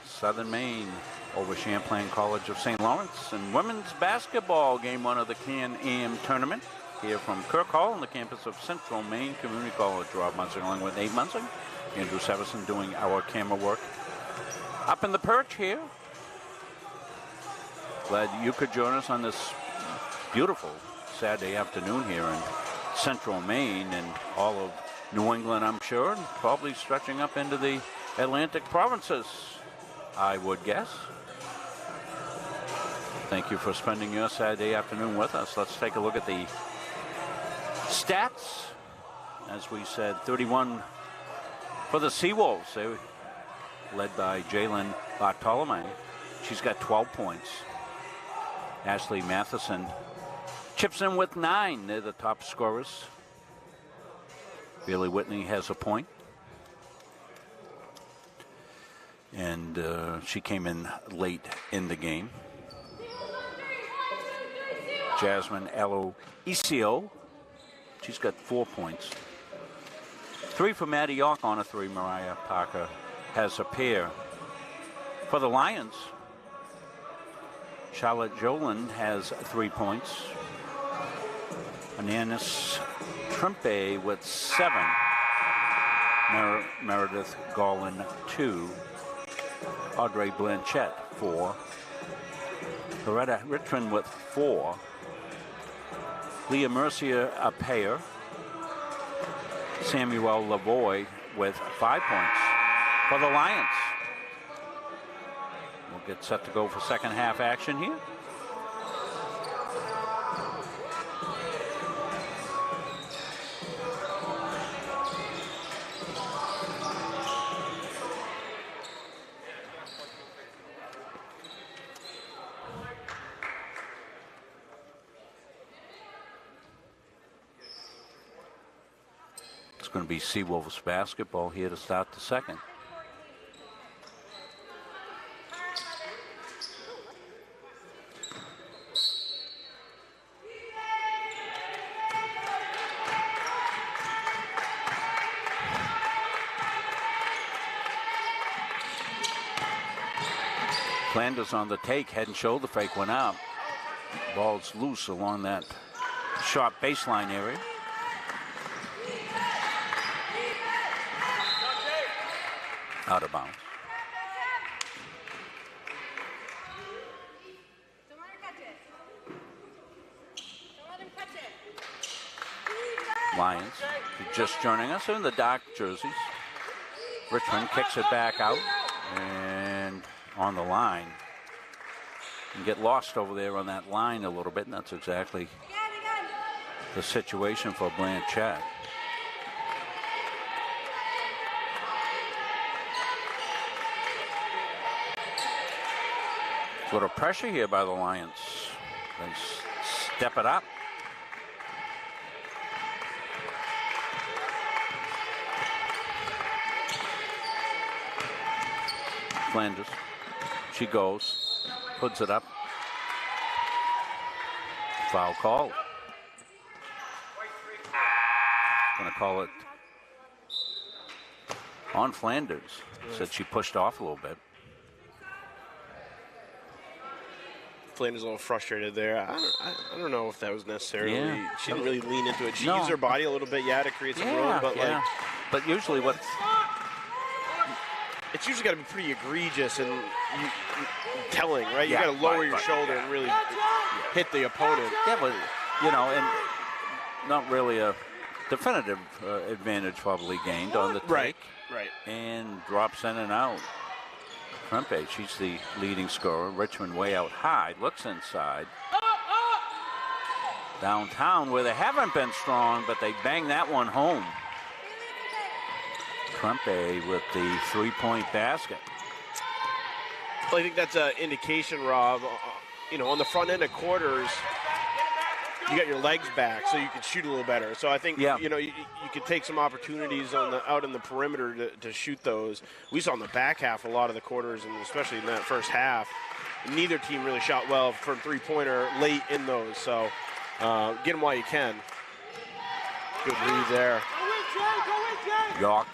Southern Maine over Champlain College of St. Lawrence in women's basketball, game one of the Can-Am tournament. Here from Kirk Hall on the campus of Central Maine Community College. Rob Munsing along with Nate Munsing. Andrew Severson doing our camera work. Up in the perch here. Glad you could join us on this beautiful Saturday afternoon here in Central Maine and all of New England, I'm sure, and probably stretching up into the Atlantic provinces, I would guess. Thank you for spending your Saturday afternoon with us. Let's take a look at the stats. As we said, 31 for the Seawolves. They were led by Jalen Bartolome. She's got 12 points. Ashley Matheson chips in with 9. They're the top scorers. Bailey Whitney has a point. And she came in late in the game. Jasmine Aloisio, she's got 4 points. 3 for Maddie York on a 3. Mariah Parker has a pair. For the Lions, Charlotte Joland has 3 points. Ananis Trimpe with 7. Meredith Garland 2. Audrey Blanchett 4. Loretta Richmond with 4. Leah Mercier a pair. Samuel Lavoie with 5 points for the Lions. We'll get set to go for second half action here. It's going to be Seawolves basketball here to start the second. Flanders on the take, head and shoulder fake went out. Ball's loose along that sharp baseline area. Out of bounds. Lions just joining us in the dark jerseys. Richmond kicks it back out and on the line. And get lost over there on that line a little bit, and that's exactly the situation for Blanchett. A little pressure here by the Lions. They step it up. Flanders. She goes, puts it up. Foul call. Going to call it on Flanders. Said she pushed off a little bit. Flanders a little frustrated there. I don't know if that was necessarily. Yeah. She didn't really lean into it. She No. used her body a little bit, to create some room, but But usually what it's usually got to be pretty egregious and telling, right? You Yeah, got to lower right, your right, shoulder and really hit the opponent. Yeah, but and not really a definitive advantage probably gained on the take. Right. And drops in and out. Krempe, she's the leading scorer. Richmond way out high, looks inside. Downtown where they haven't been strong, but they bang that one home. Krempe with the three-point basket. Well, I think that's an indication, Rob. On the front end of quarters, you got your legs back, so you can shoot a little better. So I think you could take some opportunities out in the perimeter to shoot those. We saw in the back half a lot of the quarters, and especially in that first half, neither team really shot well from three-pointer late in those. So get them while you can. Good read there. York.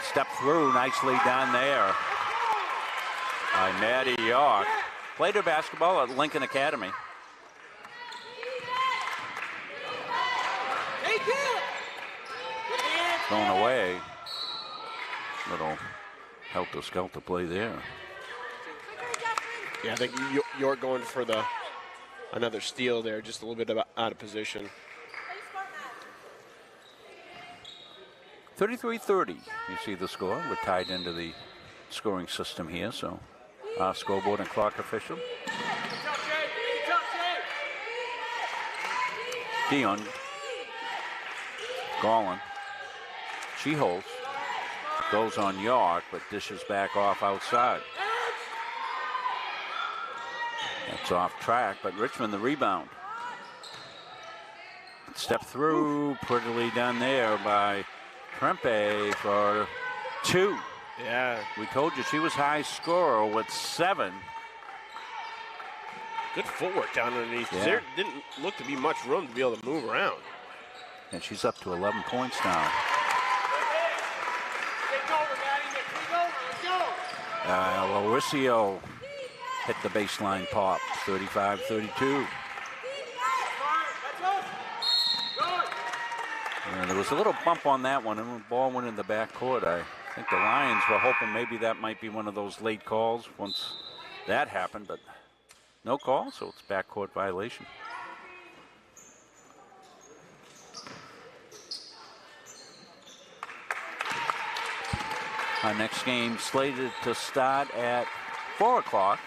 Step through nicely down there by Maddie York. Played her basketball at Lincoln Academy. Thrown away. Little helter-skelter play there. Yeah, I think York going for another steal there, just a little bit out of position. 33-30, you see the score. We're tied into the scoring system here, so our scoreboard and clock official. Dion. Garland. She holds. Goes on York, but dishes back off outside. That's off track, but Richmond the rebound. Step through, prettily done there by Krempe for 2. Yeah. We told you she was high scorer with 7. Good footwork down underneath. Yeah. There didn't look to be much room to be able to move around. And she's up to 11 points now. Lauricio hit the baseline pop, 35-32. And there was a little bump on that one, and the ball went in the backcourt. I think the Lions were hoping maybe that might be one of those late calls once that happened, but no call, so it's backcourt violation. Our next game slated to start at 4 o'clock.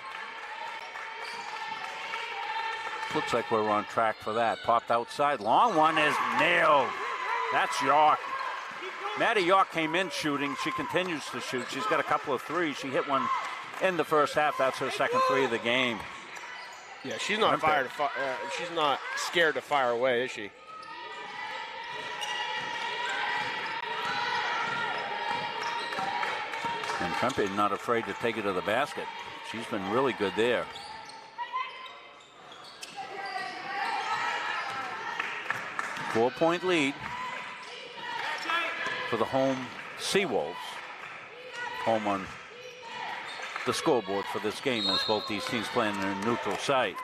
Looks like we're on track for that. Popped outside. Long one is nailed. That's York. Maddie York came in shooting. She continues to shoot. She's got a couple of threes. She hit one in the first half. That's her second 3 of the game. Yeah, she's not she's not scared to fire away, is she? And Krempe not afraid to take it to the basket. She's been really good there. Four-point lead for the home Seawolves. Home on the scoreboard for this game as both these teams playing in a neutral site.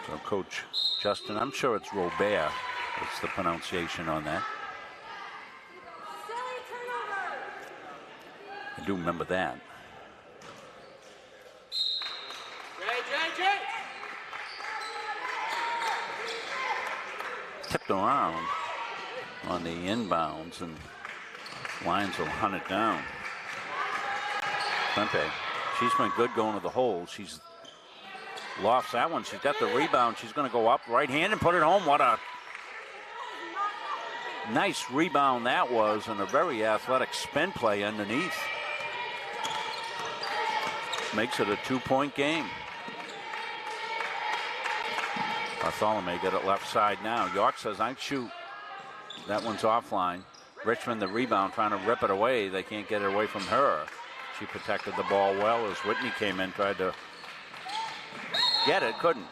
So Coach Justin, I'm sure it's Robert. What's the pronunciation on that? I do remember that. Tipped around on the inbounds, and Lions will hunt it down. Krempe She's been good going to the hole. She's lofts that one. She's got the rebound. She's going to go up right hand and put it home. What a nice rebound that was, and a very athletic spin play underneath. Makes it a 2-point game. Bartholomew got it left side now. York says, I shoot. That one's offline. Richmond, the rebound, trying to rip it away. They can't get it away from her. She protected the ball well as Whitney came in, tried to get it, couldn't.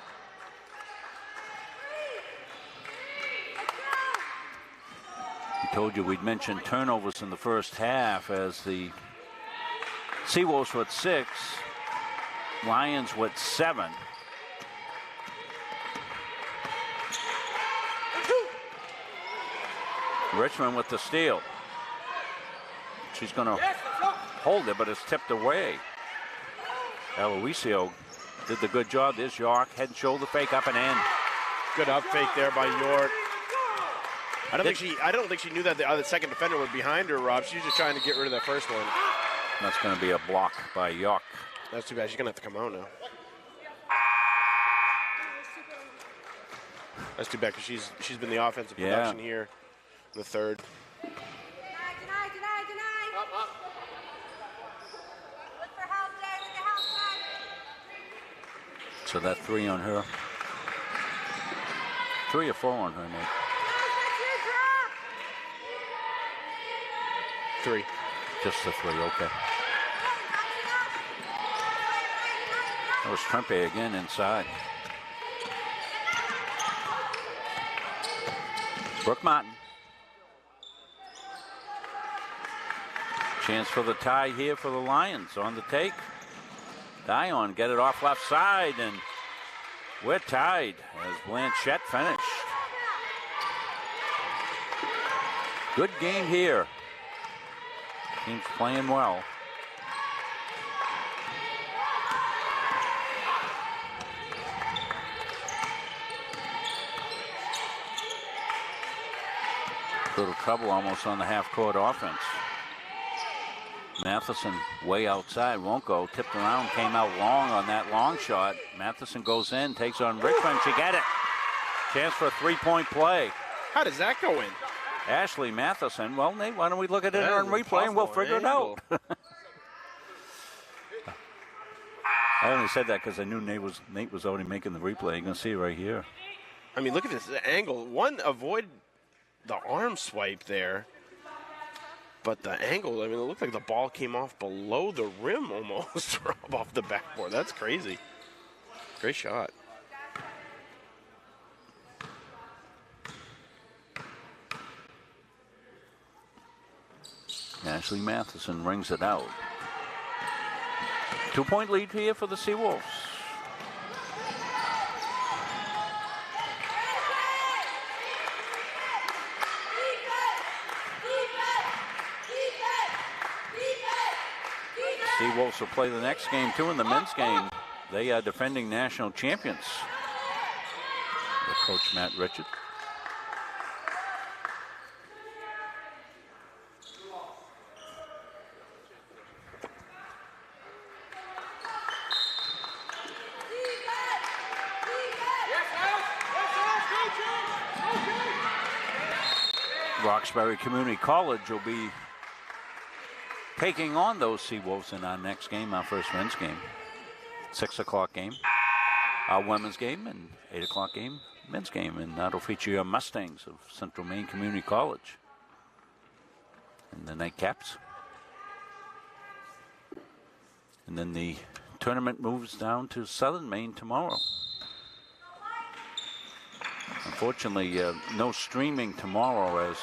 I told you we'd mentioned turnovers in the first half as the Seawolves with 6, Lions with 7. Richmond with the steal. She's going to hold it, but it's tipped away. Aloisio did the good job. There's York, head and shoulder fake up and in. Good up fake there by York. I don't think she knew that the second defender was behind her, Rob. She was just trying to get rid of that first one. That's going to be a block by York. That's too bad. She's going to have to come out now. That's too bad because she's been the offensive production here in the third. So that's 3 on her. 3 or 4 on her, Nate. 3. Just the 3, okay. That was Trempe again inside. Brooke Martin. Chance for the tie here for the Lions on the take. Dion get it off left side, and we're tied as Blanchette finished. Good game here. Team's playing well. Little trouble almost on the half-court offense. Matheson way outside, won't go. Tipped around, came out long on that long shot. Matheson goes in, takes on Richmond. She got it. Chance for a 3-point play. How does that go in? Ashley Matheson. Well, Nate, why don't we look at it on replay and we'll figure it out. I only said that because I knew Nate was already making the replay. You can see it right here. I mean, look at this angle. One, avoid the arm swipe there. But the angle, I mean, it looked like the ball came off below the rim almost, off the backboard. That's crazy. Great shot. Ashley Matheson rings it out. 2-point lead here for the Seawolves. Seawolves will play the next game too in the men's game. They are defending national champions. The coach Matt Richard. Roxbury Community College will be taking on those Seawolves in our next game, our first men's game. 6 o'clock game, our women's game, and 8 o'clock game, men's game. And that'll feature your Mustangs of Central Maine Community College and the Nightcaps. And then the tournament moves down to Southern Maine tomorrow. Unfortunately, no streaming tomorrow as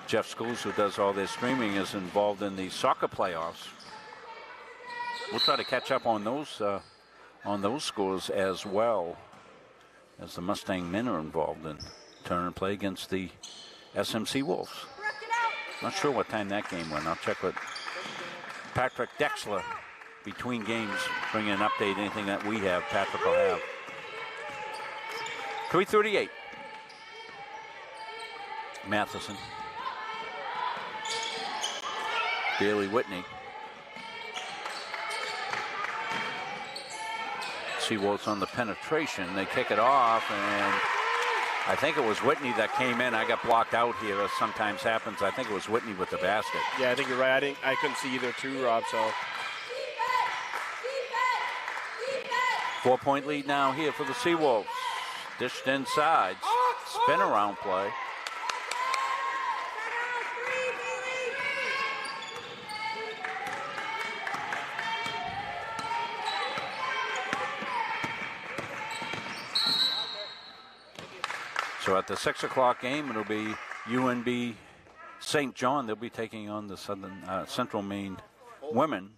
Jeff Schools, who does all their streaming, is involved in the soccer playoffs. We'll try to catch up on those scores as well, as the Mustang men are involved in tournament play against the SMC Wolves. Not sure what time that game went. I'll check with Patrick Dexler between games, bring an update, anything that we have, Patrick will have. 3:38. Matheson. Bailey Whitney. Seawolves on the penetration. They kick it off, and I think it was Whitney that came in. I got blocked out here, as sometimes happens. I think it was Whitney with the basket. Yeah, I think you're right. I couldn't see either too, Rob, so. 4-point lead now here for the Seawolves. Dished inside. Spin around play. So at the 6 o'clock game, it'll be UNB St. John. They'll be taking on the Central Maine women's.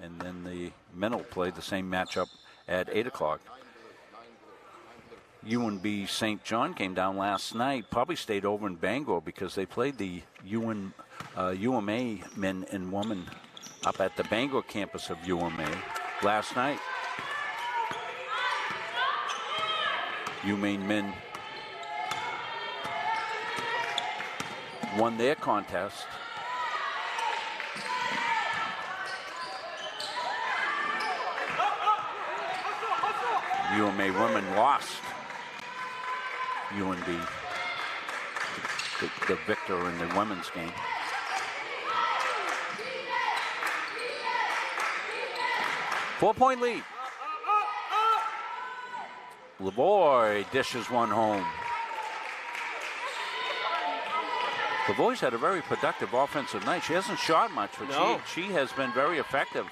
And then the men will play the same matchup at 8 o'clock. UNB St. John came down last night, probably stayed over in Bangor because they played the UMA men and women up at the Bangor campus of UMA last night. UMA men won their contest. UMA women lost UNB, the victor in the women's game. Four-point lead. Lavoie dishes one home. Lavoie's had a very productive offensive night. She hasn't shot much, but she has been very effective.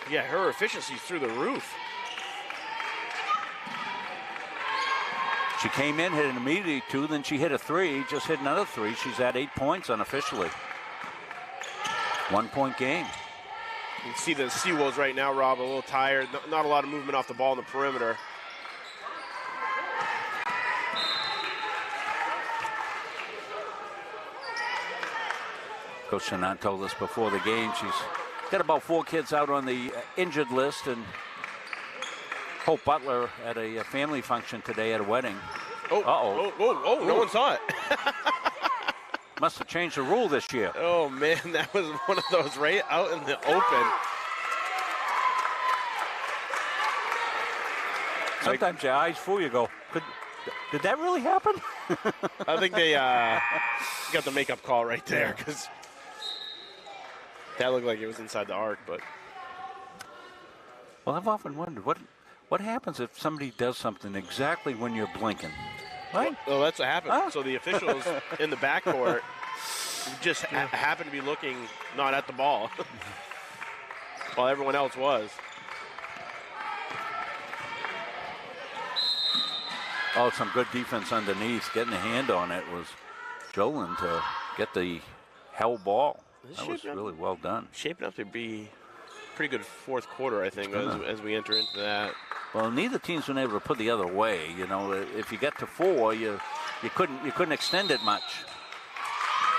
Yeah, her efficiency's through the roof. She came in, hit an immediate 2, then she hit a 3, just hit another 3. She's at 8 points unofficially. 1-point game. You can see the Seawolves right now, Rob, a little tired. Not a lot of movement off the ball in the perimeter. Coach Shannon told us before the game she's got about 4 kids out on the injured list, and Hope Butler at a family function today at a wedding. No one saw it. Must have changed the rule this year. Oh, man, that was one of those right out in the open. Sometimes your eyes fool you. Go, did that really happen? I think they got the makeup call right there, because that looked like it was inside the arc. But well, I've often wondered what happens if somebody does something exactly when you're blinking. Right? Well, that's what happened. So the officials in the backcourt just happened to be looking not at the ball while everyone else was. Oh, some good defense underneath. Getting a hand on it was Jolin to get the held ball. That was really well done. Shaping up to be a pretty good fourth quarter, I think, as we enter into that. Well, neither team's been able to put the other way. You know, if you get to 4, you couldn't extend it much.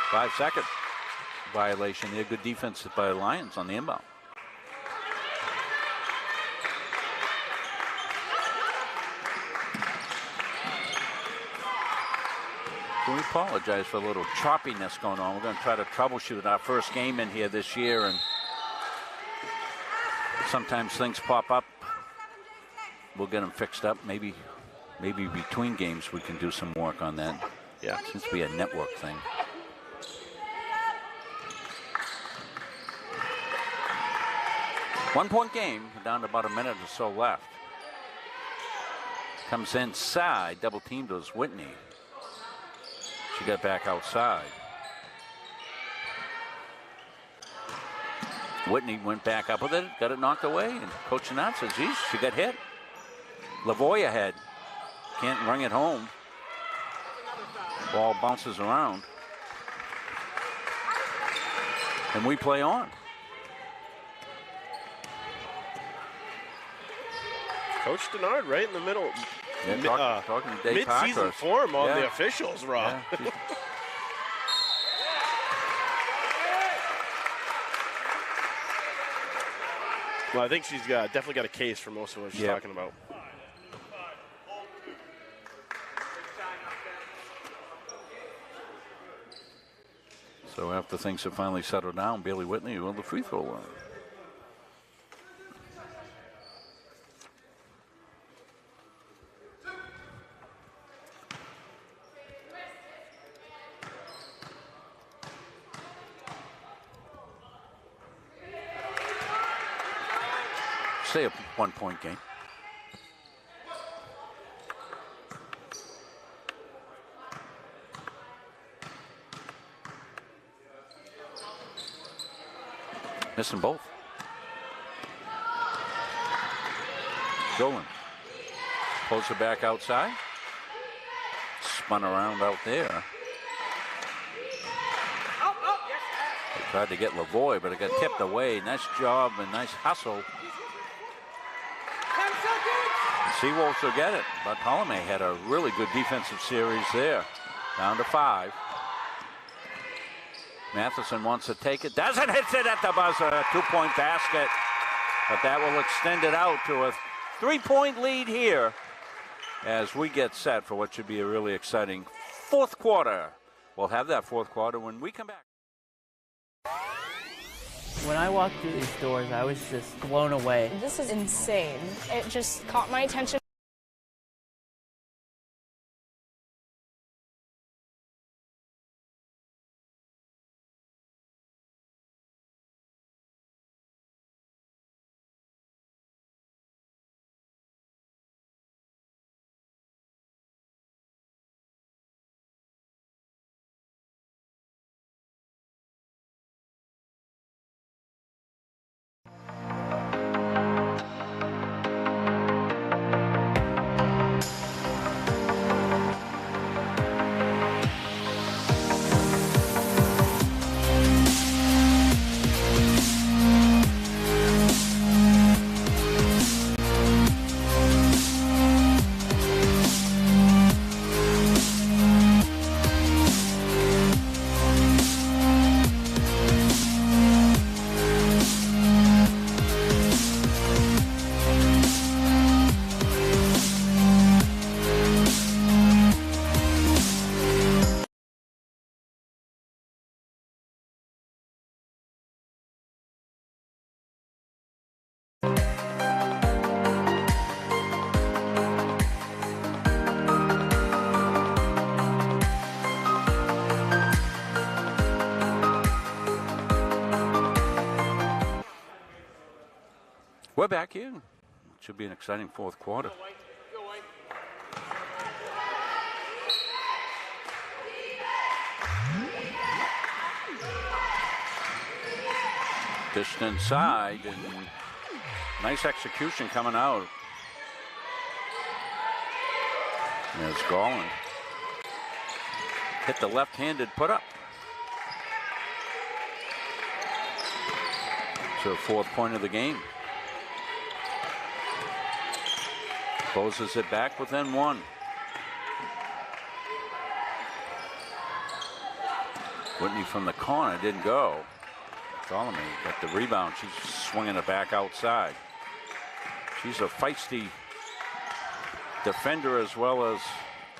5-second violation there. Good defense by Lions on the inbound. So we apologize for a little choppiness going on. We're going to try to troubleshoot our first game in here this year, and sometimes things pop up. We'll get them fixed up. Maybe between games we can do some work on that. Yeah. It seems to be a network thing. One-point game, down to about a minute or so left. Comes inside, double teamed was Whitney. She got back outside. Whitney went back up with it, got it knocked away, and Coach Shannon says, geez, she got hit. Lavoie ahead. Can't ring it home. Ball bounces around. And we play on. Coach Denard right in the middle. Yeah, talking to Dave mid-season Parkhurst. form on the officials, Rob. Yeah. Well, I think she's definitely got a case for most of what she's talking about. So after things have finally settled down, Bailey Whitney will the free throw line. Stay a 1-point game. Missing both. Dolan pulls it back outside. Spun around out there. They tried to get Lavoie, but it got tipped away. Nice job and nice hustle. The Seawolves will get it, but Bartholomew had a really good defensive series there. Down to 5. Matheson wants to take it. Doesn't, hits it at the buzzer. 2-point basket. But that will extend it out to a 3-point lead here as we get set for what should be a really exciting fourth quarter. We'll have that fourth quarter when we come back. When I walked through these doors, I was just blown away. This is insane. It just caught my attention. We're back here. It should be an exciting fourth quarter. Dished inside, and nice execution coming out. There's Garland. Hit the left-handed put up. So 4th point of the game. Closes it back within 1. Whitney from the corner didn't go. Bartholomew got the rebound. She's swinging it back outside. She's a feisty defender as well as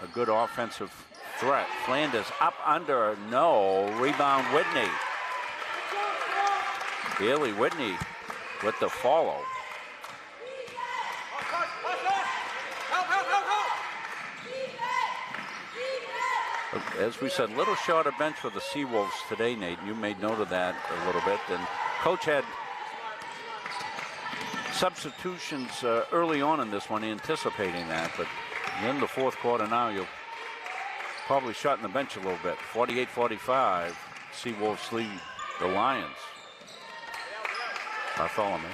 a good offensive threat. Flanders up under, no. Rebound Whitney. Bailey Whitney with the follow. As we said, little shorter bench for the Seawolves today, Nate. You made note of that a little bit. And Coach had substitutions early on in this one, anticipating that. But in the fourth quarter now, you'll probably shorten the bench a little bit. 48-45, Seawolves lead the Lions. Bartholomew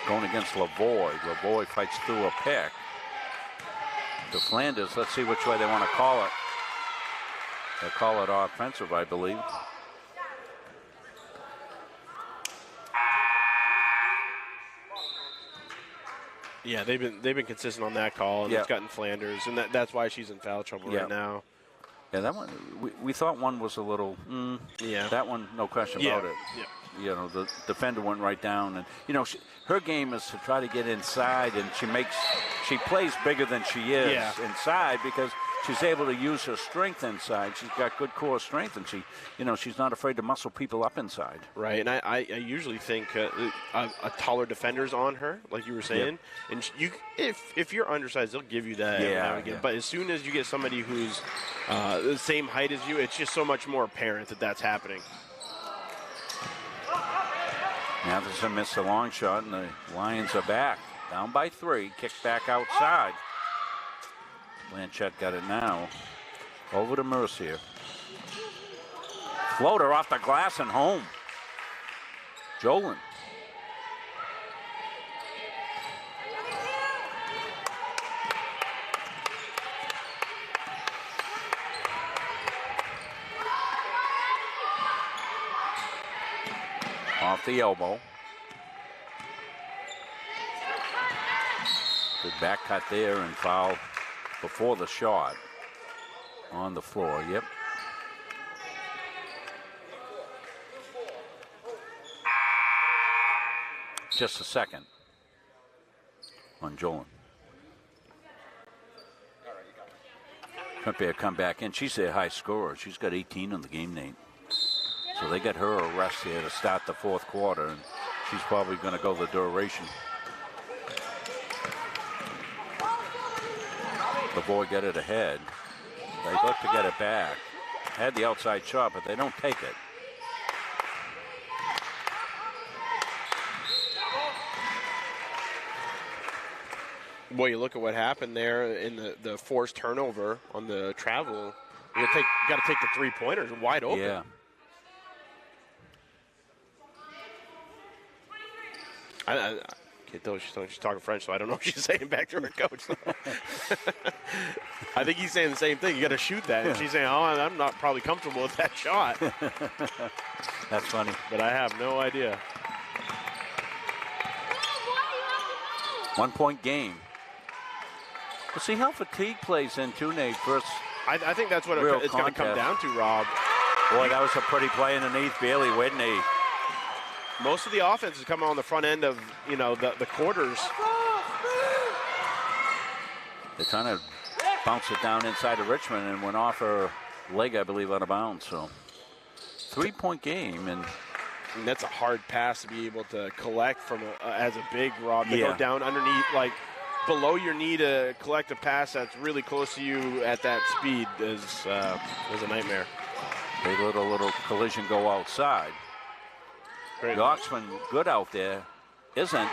going against Lavoie. Lavoie fights through a pick. To Flanders, let's see which way they want to call it. They'll call it offensive, I believe. Yeah, they've been consistent on that call, and it's gotten Flanders, and that's why she's in foul trouble right now. Yeah, that one, we thought one was a little, that one, no question about it. Yeah. You know, the defender went right down, and you know, her game is to try to get inside, and she plays bigger than she is inside because she's able to use her strength inside. She's got good core strength, and she's not afraid to muscle people up inside. Right, and I usually think a taller defender's on her, like you were saying, and if you're undersized, they'll give you that every now and again. But as soon as you get somebody who's the same height as you, it's just so much more apparent that that's happening. Matheson missed a long shot, and the Lions are back. Down by 3, kicked back outside. Blanchette got it now. Over to Mercier. Floater off the glass and home. Jolin. Off the elbow. Good back cut there and foul before the shot. On the floor, yep. Just a second on Jolin. Trumpier come back in. She's their high scorer. She's got 18 on the game, Nate. So they got her a rest here to start the fourth quarter, and she's probably going to go the duration. The boy got it ahead. They look to get it back. Had the outside shot, but they don't take it. Boy, you look at what happened there in the forced turnover on the travel. You got to take the three-pointers wide open. Yeah. I can't tell she's talking French, so I don't know what she's saying back to her coach. I think he's saying the same thing. You got to shoot that. And she's saying, "Oh, I'm not probably comfortable with that shot." That's funny. But I have no idea. 1 point game. We'll see how fatigue plays in too, Nate. First, I think that's what it's going to come down to, Rob. Boy, that was a pretty play underneath Bailey Whitney. Most of the offense is coming on the front end of, the quarters. They're trying to bounce it down inside of Richmond and went off her leg, I believe, out of bounds. So 3 point game. And that's a hard pass to be able to collect from as a big, Rob. To Yeah. go down underneath, like below your knee to collect a pass that's really close to you at that speed is a nightmare. They let a little collision go outside. Yoxman good out there. Isn't.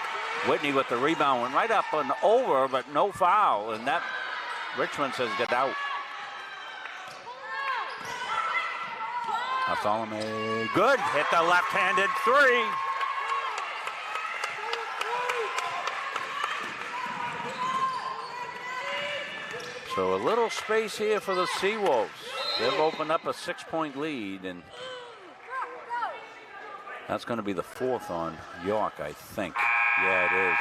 Whitney with the rebound went right up and over, but no foul. And that Richmond says get out. Bartholomew, good. Hit the left-handed three. So a little space here for the Seawolves. They've opened up a 6-point lead, and that's going to be the fourth on York, I think. Yeah, it is.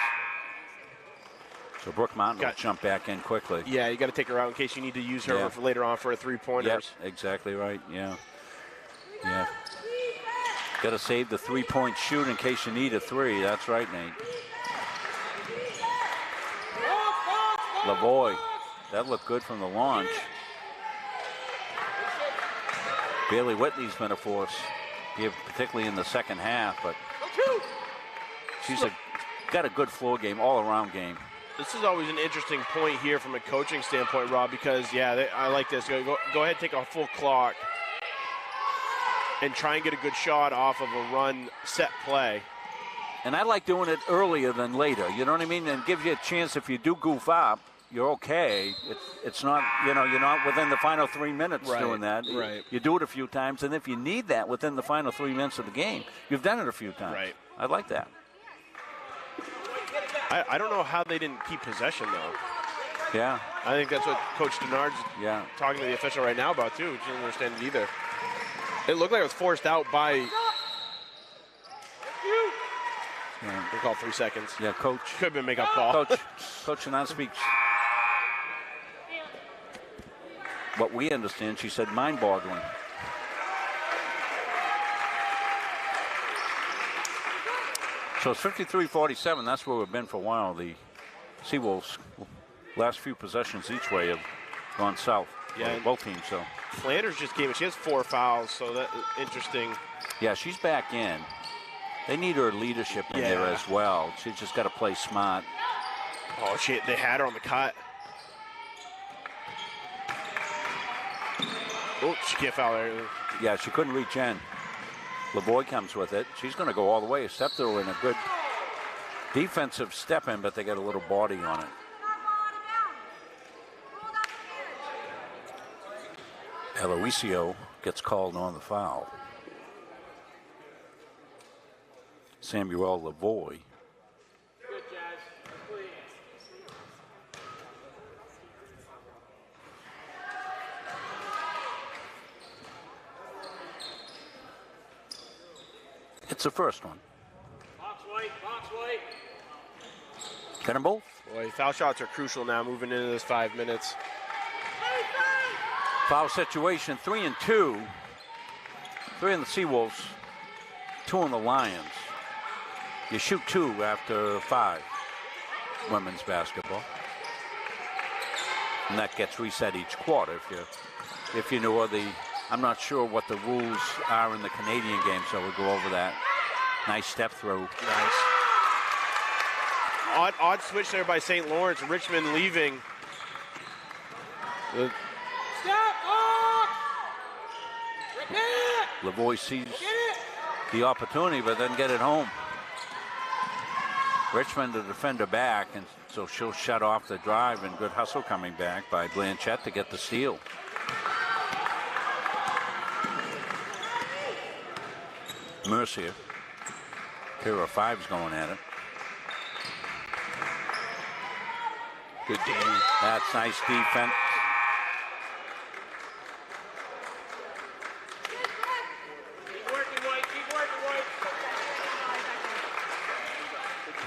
So Brooke Mountain will jump back in quickly. Yeah, you got to take her out in case you need to use her for later on for a three-pointers. Yep, exactly right. Yeah. Yeah. Got to save the three-point shoot in case you need a three. That's right, Nate. Lavoie. That looked good from the launch. Bailey Whitney's been a force, particularly in the second half, but she's got a good floor game, all-around game. This is always an interesting point here from a coaching standpoint, Rob, because, I like this. Go ahead, take a full clock, and try and get a good shot off of a run set play. And I like doing it earlier than later, you know what I mean? And gives you a chance if you do goof up, you're okay. It's not, you're not within the final 3 minutes doing that. Right. You do it a few times, and if you need that within the final 3 minutes of the game, you've done it a few times. Right. I like that. I don't know how they didn't keep possession, though. Yeah. I think that's what Coach Denard's talking to the official right now about, too. She doesn't understand it either. It looked like it was forced out by... Yeah. They called 3 seconds. Yeah, Coach. Could have been a make-up call. Coach Denard speaks what we understand. She said mind-boggling. So it's 53-47. That's where we've been for a while. The Seawolves, last few possessions each way have gone south. Yeah, both teams. So Flanders just came in. She has 4 fouls, so that's interesting. Yeah, she's back in. They need her leadership in there as well. She's just got to play smart. Oh, they had her on the cut. Oh, she can't foul there. Yeah, she couldn't reach in. Lavoie comes with it. She's going to go all the way. A step through and a good defensive step in, but they got a little body on it. Aloisio gets called on the foul. Samuel Lavoie. It's the first one. Box white. Got them both. Boy, foul shots are crucial now moving into this 5 minutes. Foul situation, 3 and 2. 3 on the Seawolves, 2 on the Lions. You shoot 2 after 5. Women's basketball. And that gets reset each quarter if you know the. I'm not sure what the rules are in the Canadian game, so we'll go over that. Nice step through. Nice. Odd switch there by St. Lawrence. Richmond leaving. Lavoie sees the opportunity, but doesn't get it home. Richmond, the defender back, and so she'll shut off the drive, and good hustle coming back by Blanchette to get the steal. Mercier. Here are 5s going at it. Good D. That's nice defense.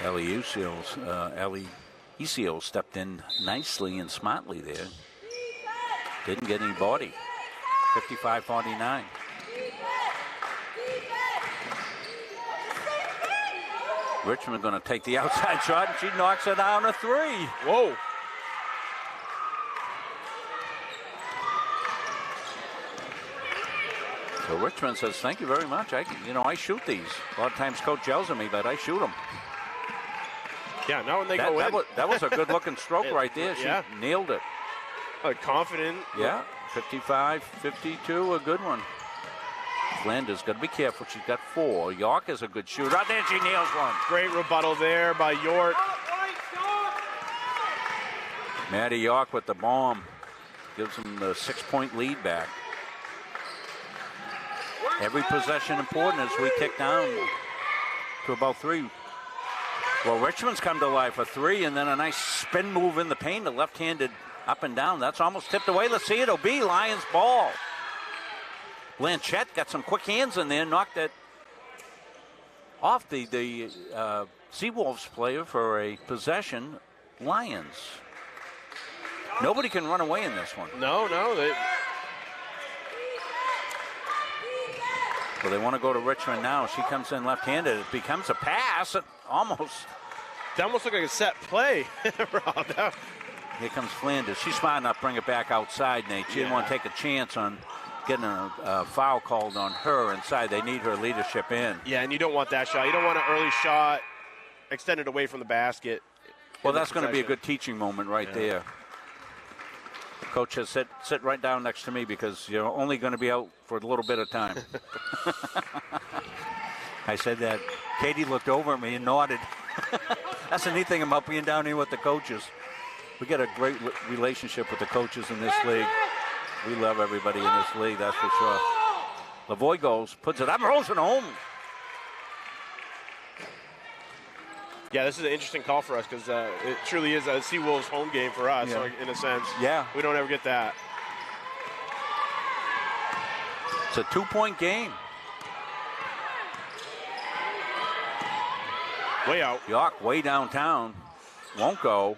Ellie Isio stepped in nicely and smartly there. Didn't get any body. 55-49. Richmond going to take the outside shot, and she knocks it down a 3. Whoa. So Richmond says, thank you very much. I shoot these. A lot of times coach yells at me, but I shoot them. Yeah, now when they go in. That was a good-looking stroke right there. She nailed it. Confident. Yeah, 55-52, a good one. Flanders got to be careful. She's got 4. York is a good shooter. Out there, she nails one. Great rebuttal there by York. Maddie York with the bomb. Gives them the 6-point lead back. Every possession important as we tick down to about 3. Well, Richmond's come to life. A 3 and then a nice spin move in the paint. The left-handed up and down. That's almost tipped away. Let's see it. It'll be Lions ball. Blanchette got some quick hands in there. Knocked it off the Seawolves player for a possession. Lions. Nobody can run away in this one. No. Well, they want to go to Richmond now. She comes in left-handed. It becomes a pass. That almost looked like a set play, Rob. Here comes Flanders. She's smart enough to bring it back outside, Nate. She didn't want to take a chance on getting a foul called on her inside. They need her leadership in. Yeah, and you don't want that shot. You don't want an early shot extended away from the basket. Well, that's going to be a good teaching moment right there. Coach says, sit right down next to me because you're only going to be out for a little bit of time. I said that. Katie looked over at me and nodded. That's the neat thing about being down here with the coaches. We get a great relationship with the coaches in this league. We love everybody in this league, that's for sure. Lavoie goes, puts it up, rolls it home. Yeah, this is an interesting call for us because it truly is a Seawolves home game for us, in a sense. Yeah. We don't ever get that. It's a 2-point game. Way out. York way downtown. Won't go.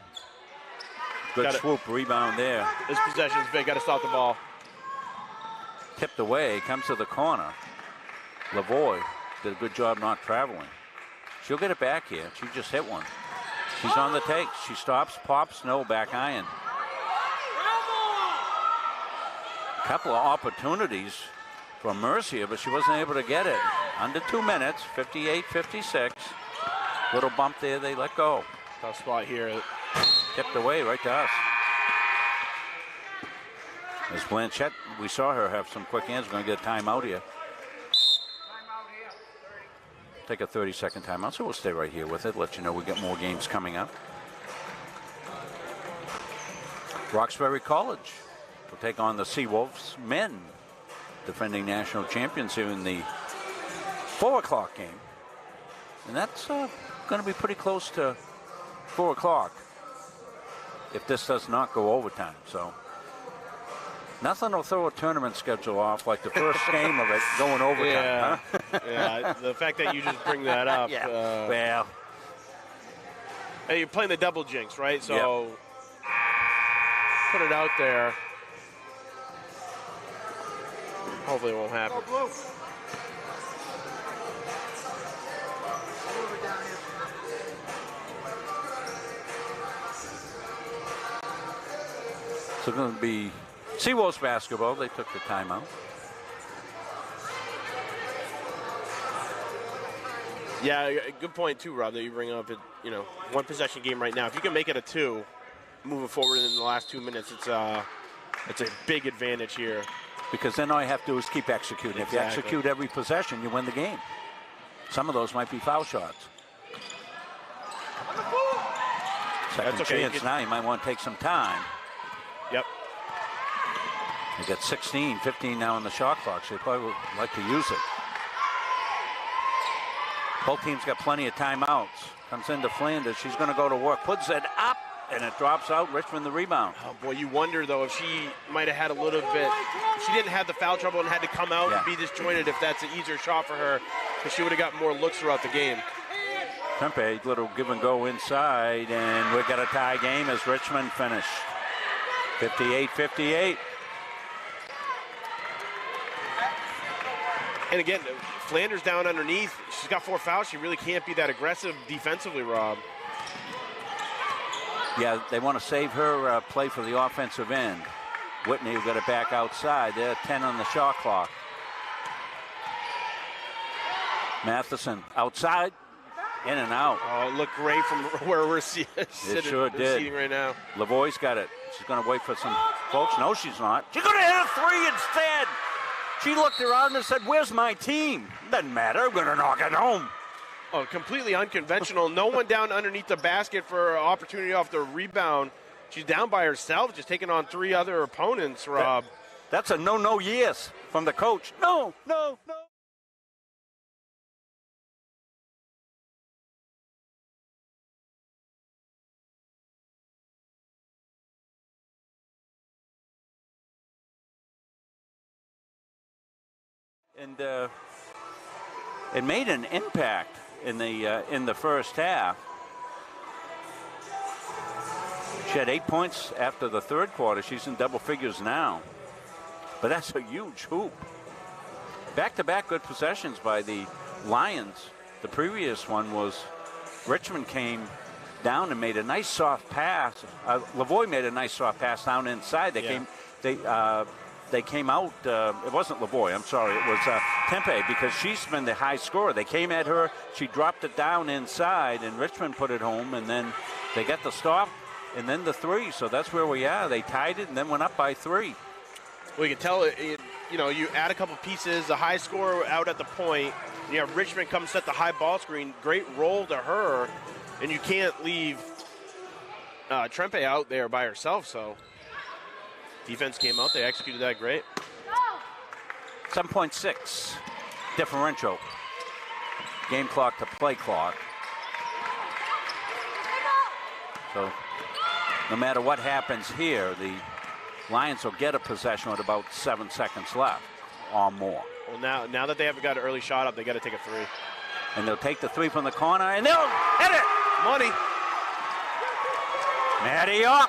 Good swoop rebound there. This possession's big. Got to stop the ball. Tipped away. Comes to the corner. Lavoie did a good job not traveling. She'll get it back here. She just hit one. She's on the take. She stops, pops, no, back iron. A couple of opportunities for Mercier, but she wasn't able to get it. Under 2 minutes, 58-56. Little bump there, they let go. Tough spot here. Tipped away right to us. As Blanchette, we saw her have some quick hands. We're going to get a timeout here. take a 30-second timeout, so we'll stay right here with it, let you know we got more games coming up. Roxbury College will take on the Seawolves men, defending national champions here in the 4 o'clock game. And that's going to be pretty close to 4 o'clock if this does not go overtime. So nothing will throw a tournament schedule off like the first game of it going overtime. Yeah, huh? yeah. The fact that you just bring that up. Yeah. Well, hey, you're playing the double jinx, right? So put it out there. Hopefully it won't happen. so going to be Seawolves basketball. They took the timeout. Yeah, good point too, Rob, that you bring up. One possession game right now. If you can make it a 2, moving forward in the last 2 minutes, it's a big advantage here. Because then all you have to do is keep executing. If you execute every possession, you win the game. Some of those might be foul shots. Second chance now, you might want to take some time. Yep. You got 16, 15 now in the shot clock, so you probably would like to use it. Both teams got plenty of timeouts. Comes into Flanders. She's going to go to work. Puts it up, and it drops out. Richmond the rebound. Oh, boy, you wonder, though, if she might have had a little bit. She didn't have the foul trouble and had to come out and be disjointed if that's an easier shot for her, because she would have got more looks throughout the game. Tempe, little give and go inside, and we got a tie game as Richmond finished. 58-58. And again, Flanders down underneath. She's got 4 fouls. She really can't be that aggressive defensively, Rob. Yeah, they want to save her play for the offensive end. Whitney got it back outside. They're 10 on the shot clock. Matheson outside, in and out. Oh, it looked great from where we're sitting sure did. right now. Lavoie's got it. She's going to wait for some folks. No, she's not. She's going to hit a 3 instead. She looked around and said, "Where's my team?" Doesn't matter. I'm going to knock it home. Oh, completely unconventional. No one down underneath the basket for an opportunity off the rebound. She's down by herself, just taking on 3 other opponents, Rob. That's a no, yes from the coach. No. And it made an impact in the first half. She had 8 points after the third quarter. She's in double figures now. But that's a huge hoop. Back-to-back good possessions by the Lions. The previous one was Richmond came down and made a nice soft pass. Lavoie made a nice soft pass down inside. They came out, it wasn't Lavoie, I'm sorry, it was Tempe, because she's been the high scorer. They came at her, she dropped it down inside, and Richmond put it home, and then they got the stop, and then the 3, so that's where we are. They tied it and then went up by 3. Well, you can tell, you add a couple pieces, the high scorer out at the point, you have Richmond come set the high ball screen, great roll to her, and you can't leave Trempe out there by herself, so. Defense came out. They executed that great. 7.6 differential. Game clock to play clock. So no matter what happens here, the Lions will get a possession with about 7 seconds left or more. Well, now that they haven't got an early shot up, they got to take a 3. And they'll take the 3 from the corner, and they'll hit it. Money. Maddie York.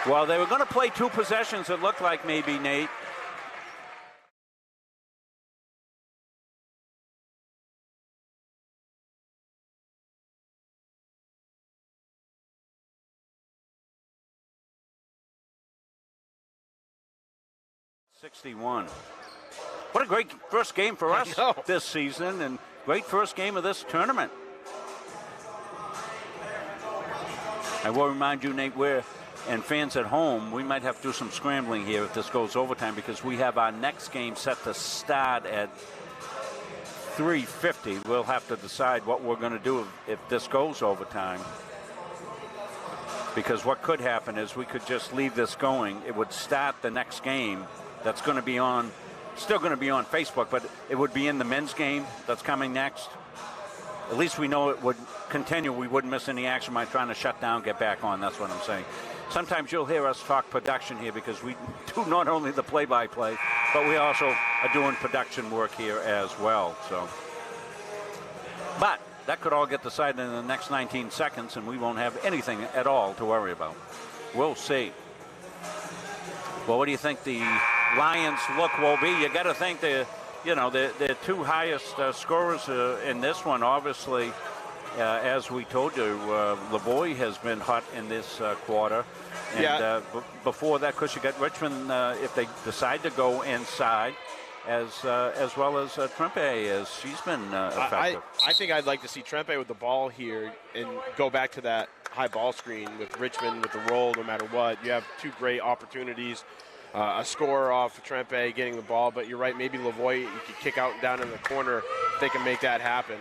Well, they were going to play 2 possessions, it looked like maybe, Nate. $61. What a great first game for us this season, and great first game of this tournament. I will remind you, Nate, we're And fans at home, we might have to do some scrambling here if this goes overtime, because we have our next game set to start at 3:50. We'll have to decide what we're going to do if this goes overtime. Because what could happen is we could just leave this going. It would start the next game that's going to be on, still going to be on Facebook, but it would be in the men's game that's coming next. At least we know it would continue. We wouldn't miss any action by trying to shut down, get back on. That's what I'm saying. Sometimes you'll hear us talk production here because we do not only the play-by-play, but we also are doing production work here as well. So, but that could all get decided in the next 19 seconds, and we won't have anything at all to worry about. We'll see. Well, what do you think the Lions' look will be? You got to think the two highest scorers in this one, obviously. As we told you, Lavoie has been hot in this quarter. And before that, of course, you got Richmond, if they decide to go inside, as well as Trempe, as she's been effective. I think I'd like to see Trempe with the ball here and go back to that high ball screen with Richmond with the roll no matter what. You have two great opportunities. A score off Trempe getting the ball, but you're right, maybe Lavoie, you could kick out and down in the corner if they can make that happen.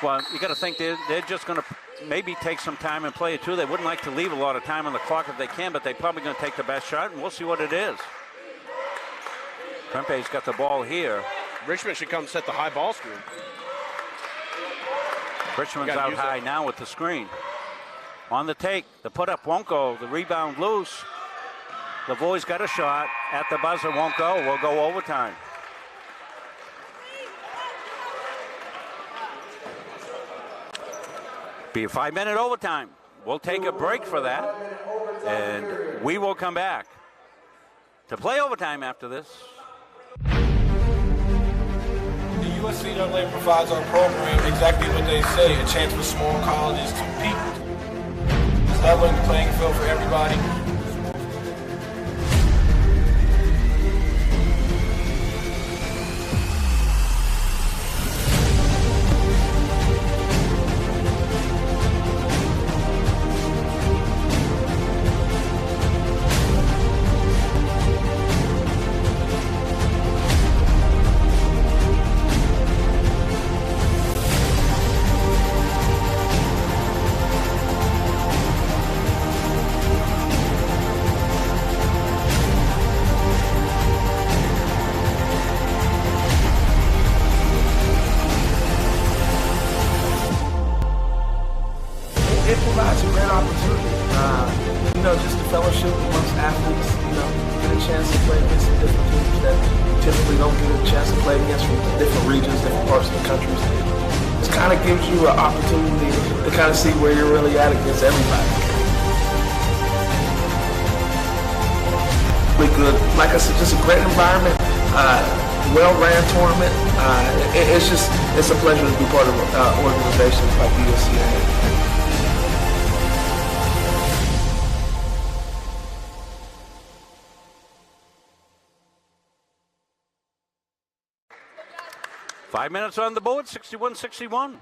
Well, you got to think they're just going to maybe take some time and play it too. They wouldn't like to leave a lot of time on the clock if they can, but they're probably going to take the best shot, and we'll see what it is. Trempe's got the ball here. Richmond should come set the high ball screen. Richmond's out high now with the screen. On the take, the put-up won't go. The rebound loose. Lavoie's got a shot. At the buzzer, won't go. We'll go overtime. Be a 5-minute overtime. We'll take a break for that, and we will come back to play overtime after this. The USCAA provides our program exactly what they say, a chance for small colleges to compete. It's leveling the playing field for everybody. It provides a great opportunity, just the fellowship amongst athletes, get a chance to play against some different teams that typically don't get a chance to play against from different regions, different parts of the country. It kind of gives you an opportunity to kind of see where you're really at against everybody. Really good, like I said, just a great environment, well-ran tournament. It's a pleasure to be part of organizations like the USCAA. Five minutes on the board, 61-61.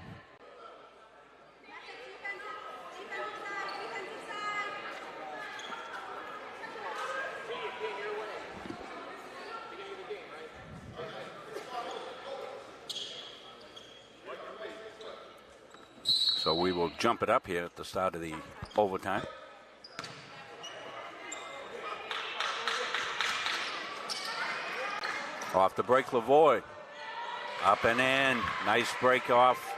So we will jump it up here at the start of the overtime. Off the break, Lavoie. Up and in. Nice break off.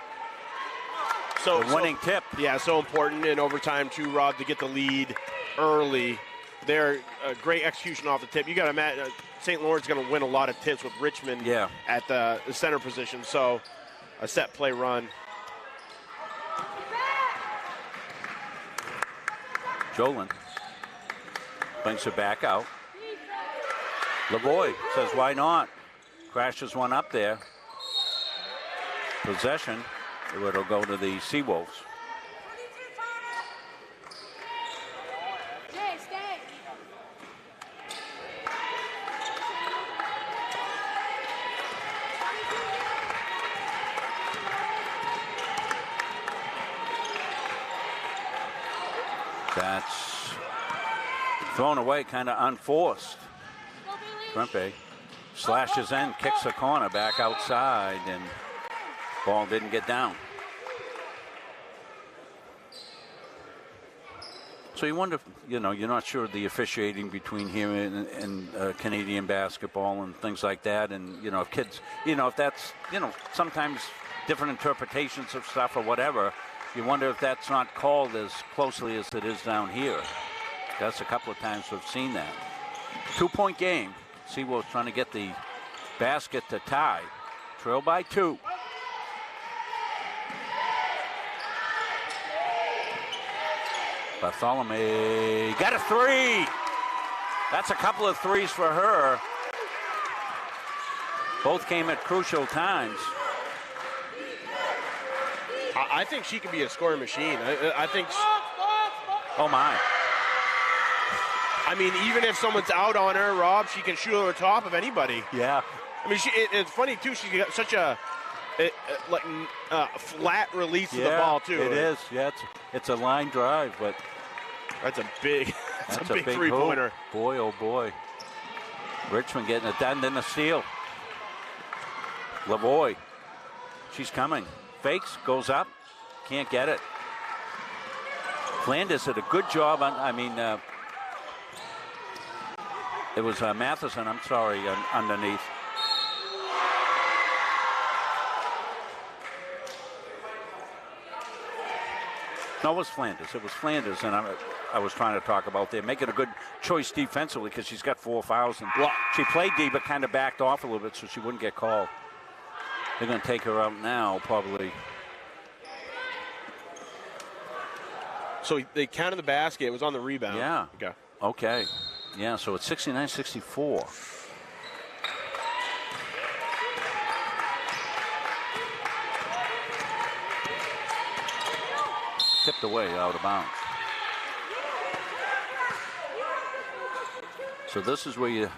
The winning tip. Yeah, so important in overtime too, Rob, to get the lead early. They're a great execution off the tip. You got to imagine St. Lawrence is going to win a lot of tips with Richmond at the center position. So a set play run. Jolin brings it back out. Lavoie says, why not? Crashes one up there. Possession. It'll go to the Seawolves. That's thrown away, kind of unforced. Trempe slashes in, kicks the corner back outside, and ball didn't get down. So you wonder, if, you're not sure of the officiating between here and Canadian basketball and things like that. And, if kids, if that's, sometimes different interpretations of stuff or whatever, you wonder if that's not called as closely as it is down here. That's a couple of times we've seen that. 2-point game. Seawolves trying to get the basket to tie. Trail by 2. Bartholomew got a 3. That's a couple of threes for her. Both came at crucial times. I think she could be a scoring machine. I think. Oh my. I mean, even if someone's out on her, Rob, she can shoot over top of anybody. Yeah. I mean, it's funny too. She's got such a flat release of the ball too. It is. Yeah, it's a line drive, but that's a big big three-pointer. Boy, oh boy. Richmond getting it done, then a steal. Lavoie, she's coming. Fakes, goes up, can't get it. Flanders did a good job on. It was Matheson. I'm sorry, underneath. No, it was Flanders. It was Flanders, and I was trying to talk about there. Making a good choice defensively because she's got 4 fouls. And she played D, but kind of backed off a little bit so she wouldn't get called. They're going to take her out now, probably. So they counted the basket. It was on the rebound. Yeah. Okay. Yeah, so it's 69-64. Tipped away out of bounds. So this is where you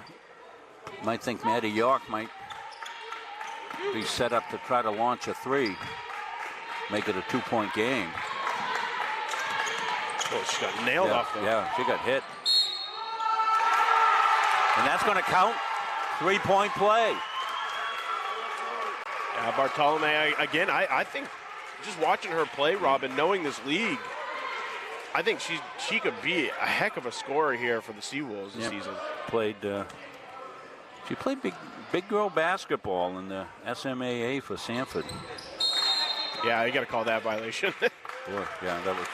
might think Maddie York might be set up to try to launch a 3, make it a 2-point game. Oh, she got nailed off though. Yeah, she got hit. And that's going to count. 3-point play. Bartholomew, again, I think just watching her play, Robin, knowing this league, I think she could be a heck of a scorer here for the Seawolves this season. She played big girl basketball in the SMAA for Sanford. Yeah, you got to call that violation. Yeah, that was.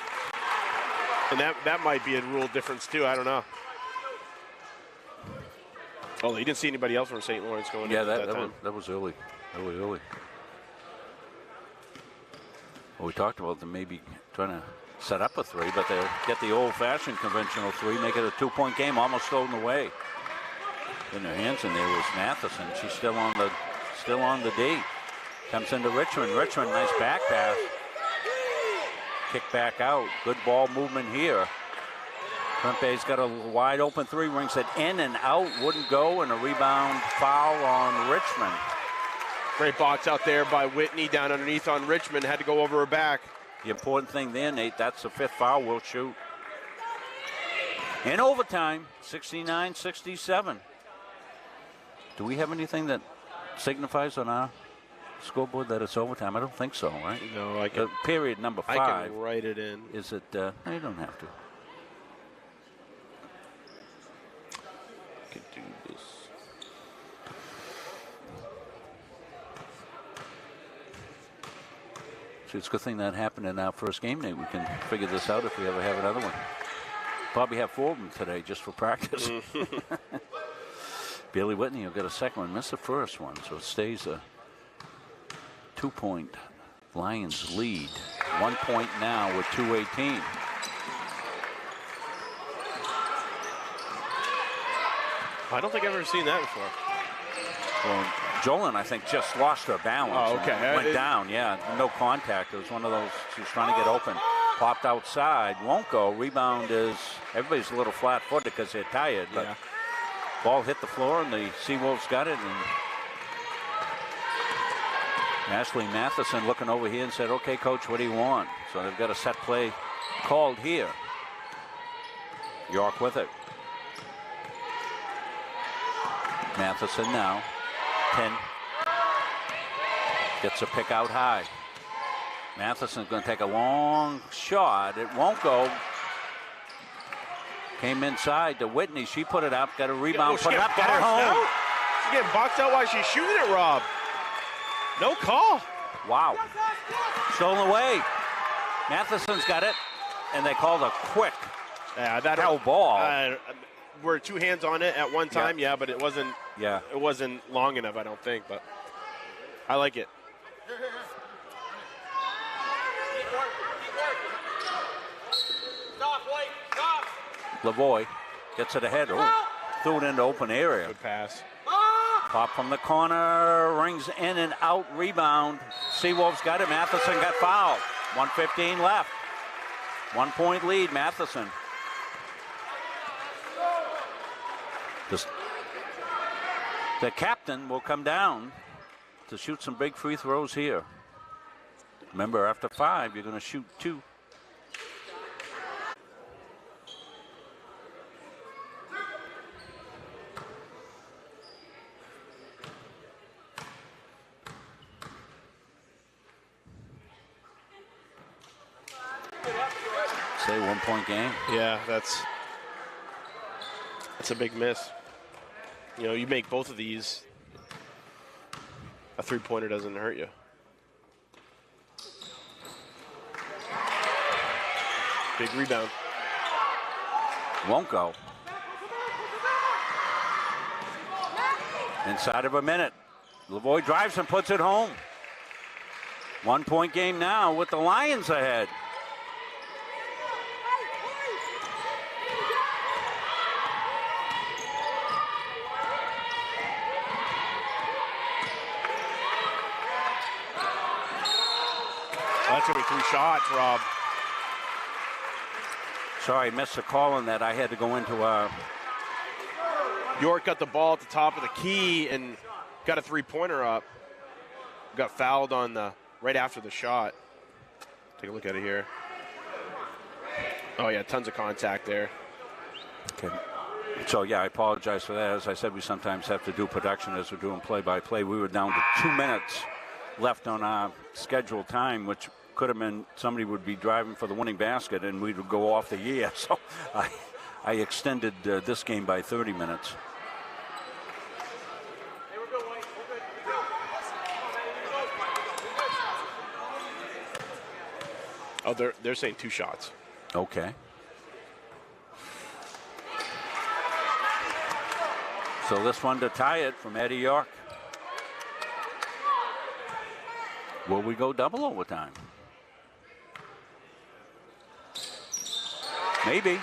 And that might be a rule difference too. I don't know. Oh, you didn't see anybody else from St. Lawrence going in at that time. That was early. Early. Well, we talked about them maybe trying to set up a 3, but they'll get the old-fashioned conventional 3, make it a 2-point game, almost stolen away. In her hands, and there was Matheson. She's still on the D. Comes into Richmond. Richmond, nice back pass. Kick back out. Good ball movement here. Trempe's got a wide open 3, rings it in and out, wouldn't go, and a rebound foul on Richmond. Great box out there by Whitney down underneath on Richmond. Had to go over her back. The important thing there, Nate, that's the 5th foul. We'll shoot. In overtime, 69-67. Do we have anything that signifies on our scoreboard that it's overtime? I don't think so, right? No, I can. Period number 5. I can write it in. Is it? No, you don't have to. Could do this. See, it's a good thing that happened in our first game, Nate. We can figure this out if we ever have another one. Probably have 4 of them today just for practice. Bailey Whitney will get a second one, missed the first one, so it stays a 2-point Lions lead. 1 point now with 2:18. I don't think I've ever seen that before. Well, Jolyn, I think, just lost her balance. Oh, okay. And went down, yeah. No contact. It was one of those, she was trying to get open. Popped outside, won't go. Rebound is, everybody's a little flat-footed because they're tired. But ball hit the floor, and the Seawolves got it. And Ashley Matheson looking over here and said, okay, coach, what do you want? So they've got a set play called here. York with it. Matheson now. 10. Gets a pick out high. Matheson's going to take a long shot. It won't go. Came inside to Whitney. She put it up. Got a rebound. Put it up. Got it home. She's getting boxed out while she's shooting it, Rob. No call. Wow. Stolen away. Matheson's got it. And they called a quick foul ball. Were two hands on it at one time, yeah, but it wasn't. Yeah, it wasn't long enough, I don't think. But I like it. Lavoie gets it ahead. Oh, threw it into open area. Good pass. Pop from the corner, rings in and out, rebound. Seawolves got it. Matheson got fouled. 1:15 left. 1 point lead, Matheson. The captain will come down to shoot some big free throws here. Remember, after 5, you're going to shoot 2. Say 1 point game. Yeah, that's a big miss. You know, you make both of these, a three-pointer doesn't hurt you. Big rebound. Won't go. Inside of a minute. Lavoie drives and puts it home. 1 point game now with the Lions ahead. That's going to be 3 shots, Rob. Sorry, I missed the call on that. I had to go into York got the ball at the top of the key and got a three-pointer up. Got fouled on the right after the shot. Take a look at it here. Oh, yeah, tons of contact there. Okay. So, yeah, I apologize for that. As I said, we sometimes have to do production as we're doing play-by-play. We were down to 2 minutes left on our scheduled time, which could have been somebody would be driving for the winning basket and we would go off the year. So I extended this game by 30 minutes. Oh, they're saying 2 shots. Okay. So this one to tie it from Eddie York. Will we go double overtime? Maybe.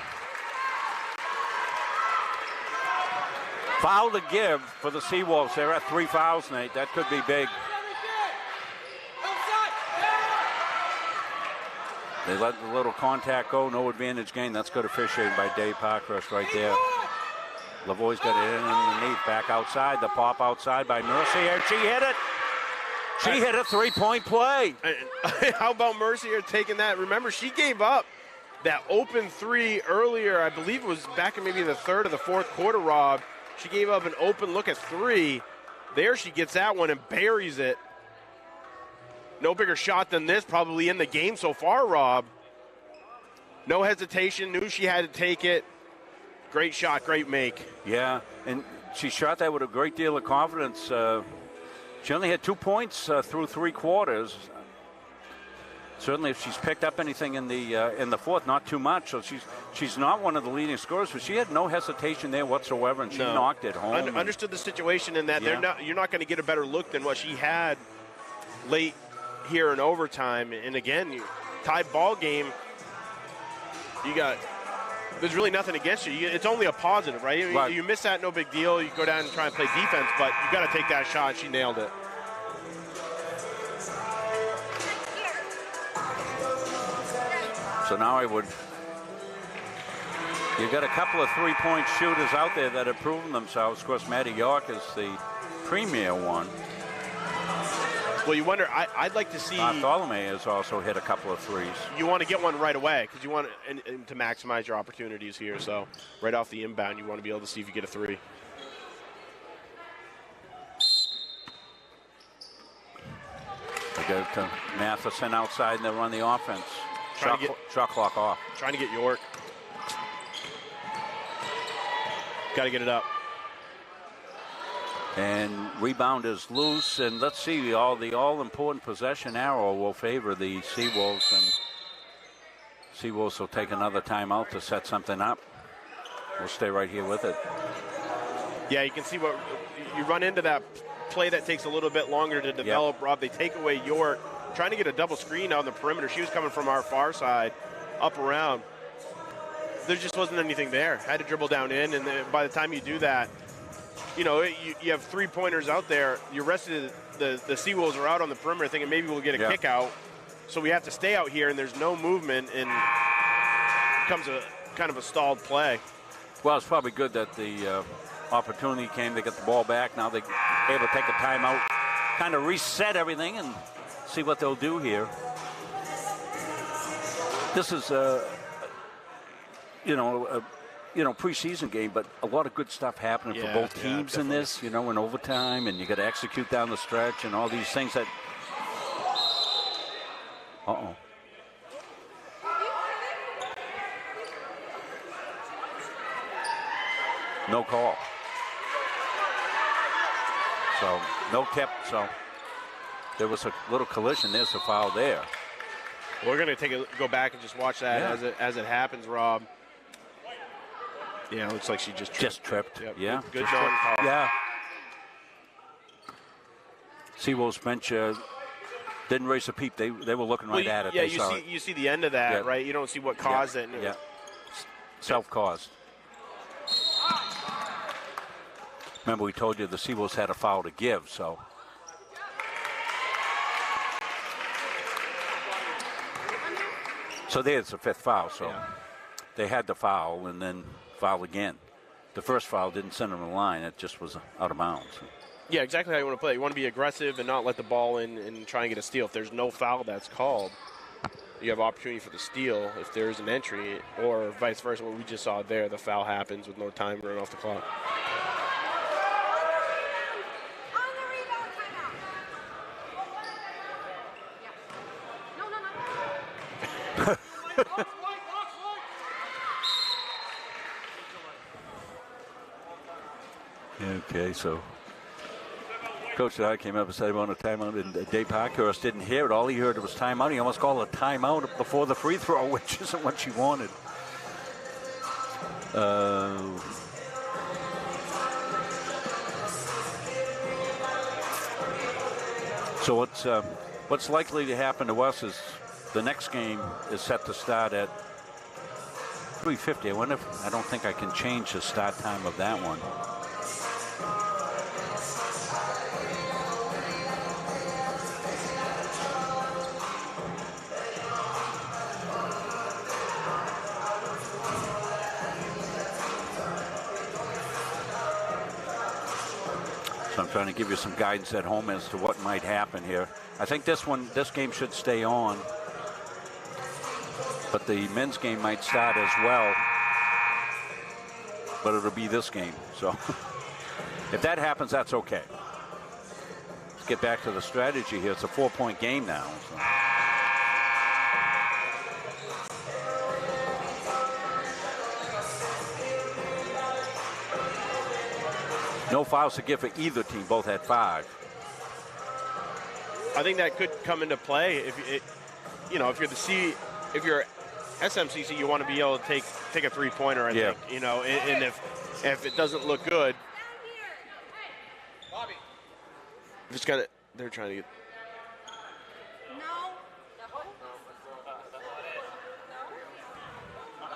Foul to give for the Seawolves. They're at 3 fouls, Nate. That could be big. They let the little contact go. No advantage gain. That's good officiating by Dave Parkhurst right there. Lavoie's got it in underneath. Back outside. The pop outside by Mercier. She hit it. She hit a 3-point play. How about Mercier taking that? Remember, she gave up that open 3 earlier. I believe it was back in maybe the 3rd or the 4th quarter, Rob. She gave up an open look at 3. There she gets that one and buries it. No bigger shot than this probably in the game so far, Rob. No hesitation. Knew she had to take it. Great shot, great make. Yeah, and she shot that with a great deal of confidence. She only had 2 points through 3 quarters. Certainly, if she's picked up anything in the fourth, not too much. So she's not one of the leading scorers, but she had no hesitation there whatsoever, and she knocked it home. Understood the situation in that you're not going to get a better look than what she had late here in overtime. And again, tied ball game. There's really nothing against you. It's only a positive, right? Right. You miss that, no big deal. You go down and try and play defense, but you got to take that shot. She nailed it. So now you've got a couple of 3-point shooters out there that have proven themselves. Of course, Maddie York is the premier one. Well, you wonder. I'd like to see. Bartholomew has also hit a couple of threes. You want to get one right away because you want and to maximize your opportunities here. So right off the inbound, you want to be able to see if you get a three. They go to Matheson outside and they run the offense. Shot clock off. Trying to get York. Got to get it up. And rebound is loose, and let's see, the all-important possession arrow will favor the Seawolves, and Seawolves will take another timeout to set something up. We'll stay right here with it. Yeah, you can see what you run into that play that takes a little bit longer to develop, Rob. They take away York, trying to get a double screen out on the perimeter. She was coming from our far side, up around. There just wasn't anything there. Had to dribble down in, and then by the time you do that, you know, you have three-pointers out there. Your rest of the Seawolves are out on the perimeter thinking maybe we'll get a kick out. So we have to stay out here, and there's no movement, and it becomes a kind of a stalled play. Well, it's probably good that the opportunity came to get the ball back. Now they're able to take a timeout, kind of reset everything, and see what they'll do here. This is preseason game, but a lot of good stuff happening for both teams in this, in overtime, and you got to execute down the stretch and all these things that. No call. So no tip. So there was a little collision. There's a foul there. We're going to go back and just watch that as it happens, Rob. Yeah, it looks like she just tripped. Yep. Yeah, good call. Yeah. Seawolves bench didn't raise a peep. They were looking right at it. Yeah, you see the end of that, right? You don't see what caused it. Yeah. Self-caused. Remember, we told you the Seawolves had a foul to give, so. So there's the fifth foul. So they had the foul and then foul again. The first foul didn't send them in the line. It just was out of bounds. Yeah, exactly how you want to play. You want to be aggressive and not let the ball in and try and get a steal. If there's no foul that's called, you have opportunity for the steal if there's an entry, or vice versa. What we just saw there, the foul happens with no time running off the clock. Okay, so Coach and I came up and said he wanted a timeout, and Dave Parkhurst didn't hear it. All he heard was timeout. He almost called a timeout before the free throw, which isn't what she wanted. So what's likely to happen to us is the next game is set to start at 3:50. I don't think I can change the start time of that one. So I'm trying to give you some guidance at home as to what might happen here. I think this game should stay on, but the men's game might start as well, but it'll be this game. So if that happens, that's okay. Let's get back to the strategy here. It's a 4-point game now. So. No fouls to give for either team. Both had 5. I think that could come into play if you're SMCC, you want to be able to take a three-pointer. I think, and if it doesn't look good, they're trying to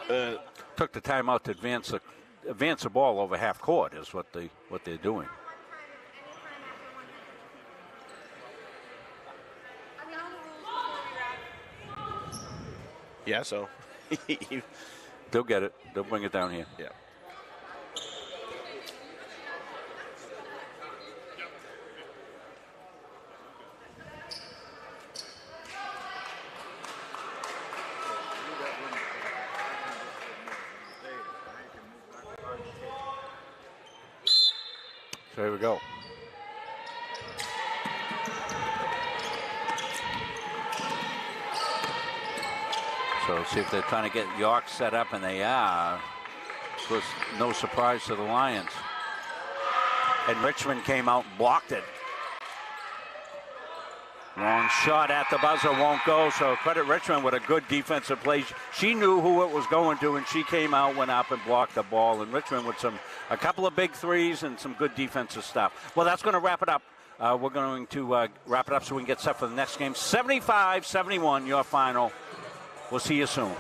get. Took the timeout to advance the ball over half court is what they're doing. Yeah, so they'll get it. They'll bring it down here. Yeah. So here we go. So see if they're trying to get York set up, and they are. This was no surprise to the Lions. And Richmond came out and blocked it. Long shot at the buzzer, won't go, so credit Richmond with a good defensive play. She knew who it was going to, and she came out, went up, and blocked the ball. And Richmond with a couple of big threes and some good defensive stuff. Well, that's going to wrap it up. We're going to wrap it up so we can get set for the next game. 75-71, your final. We'll see you soon.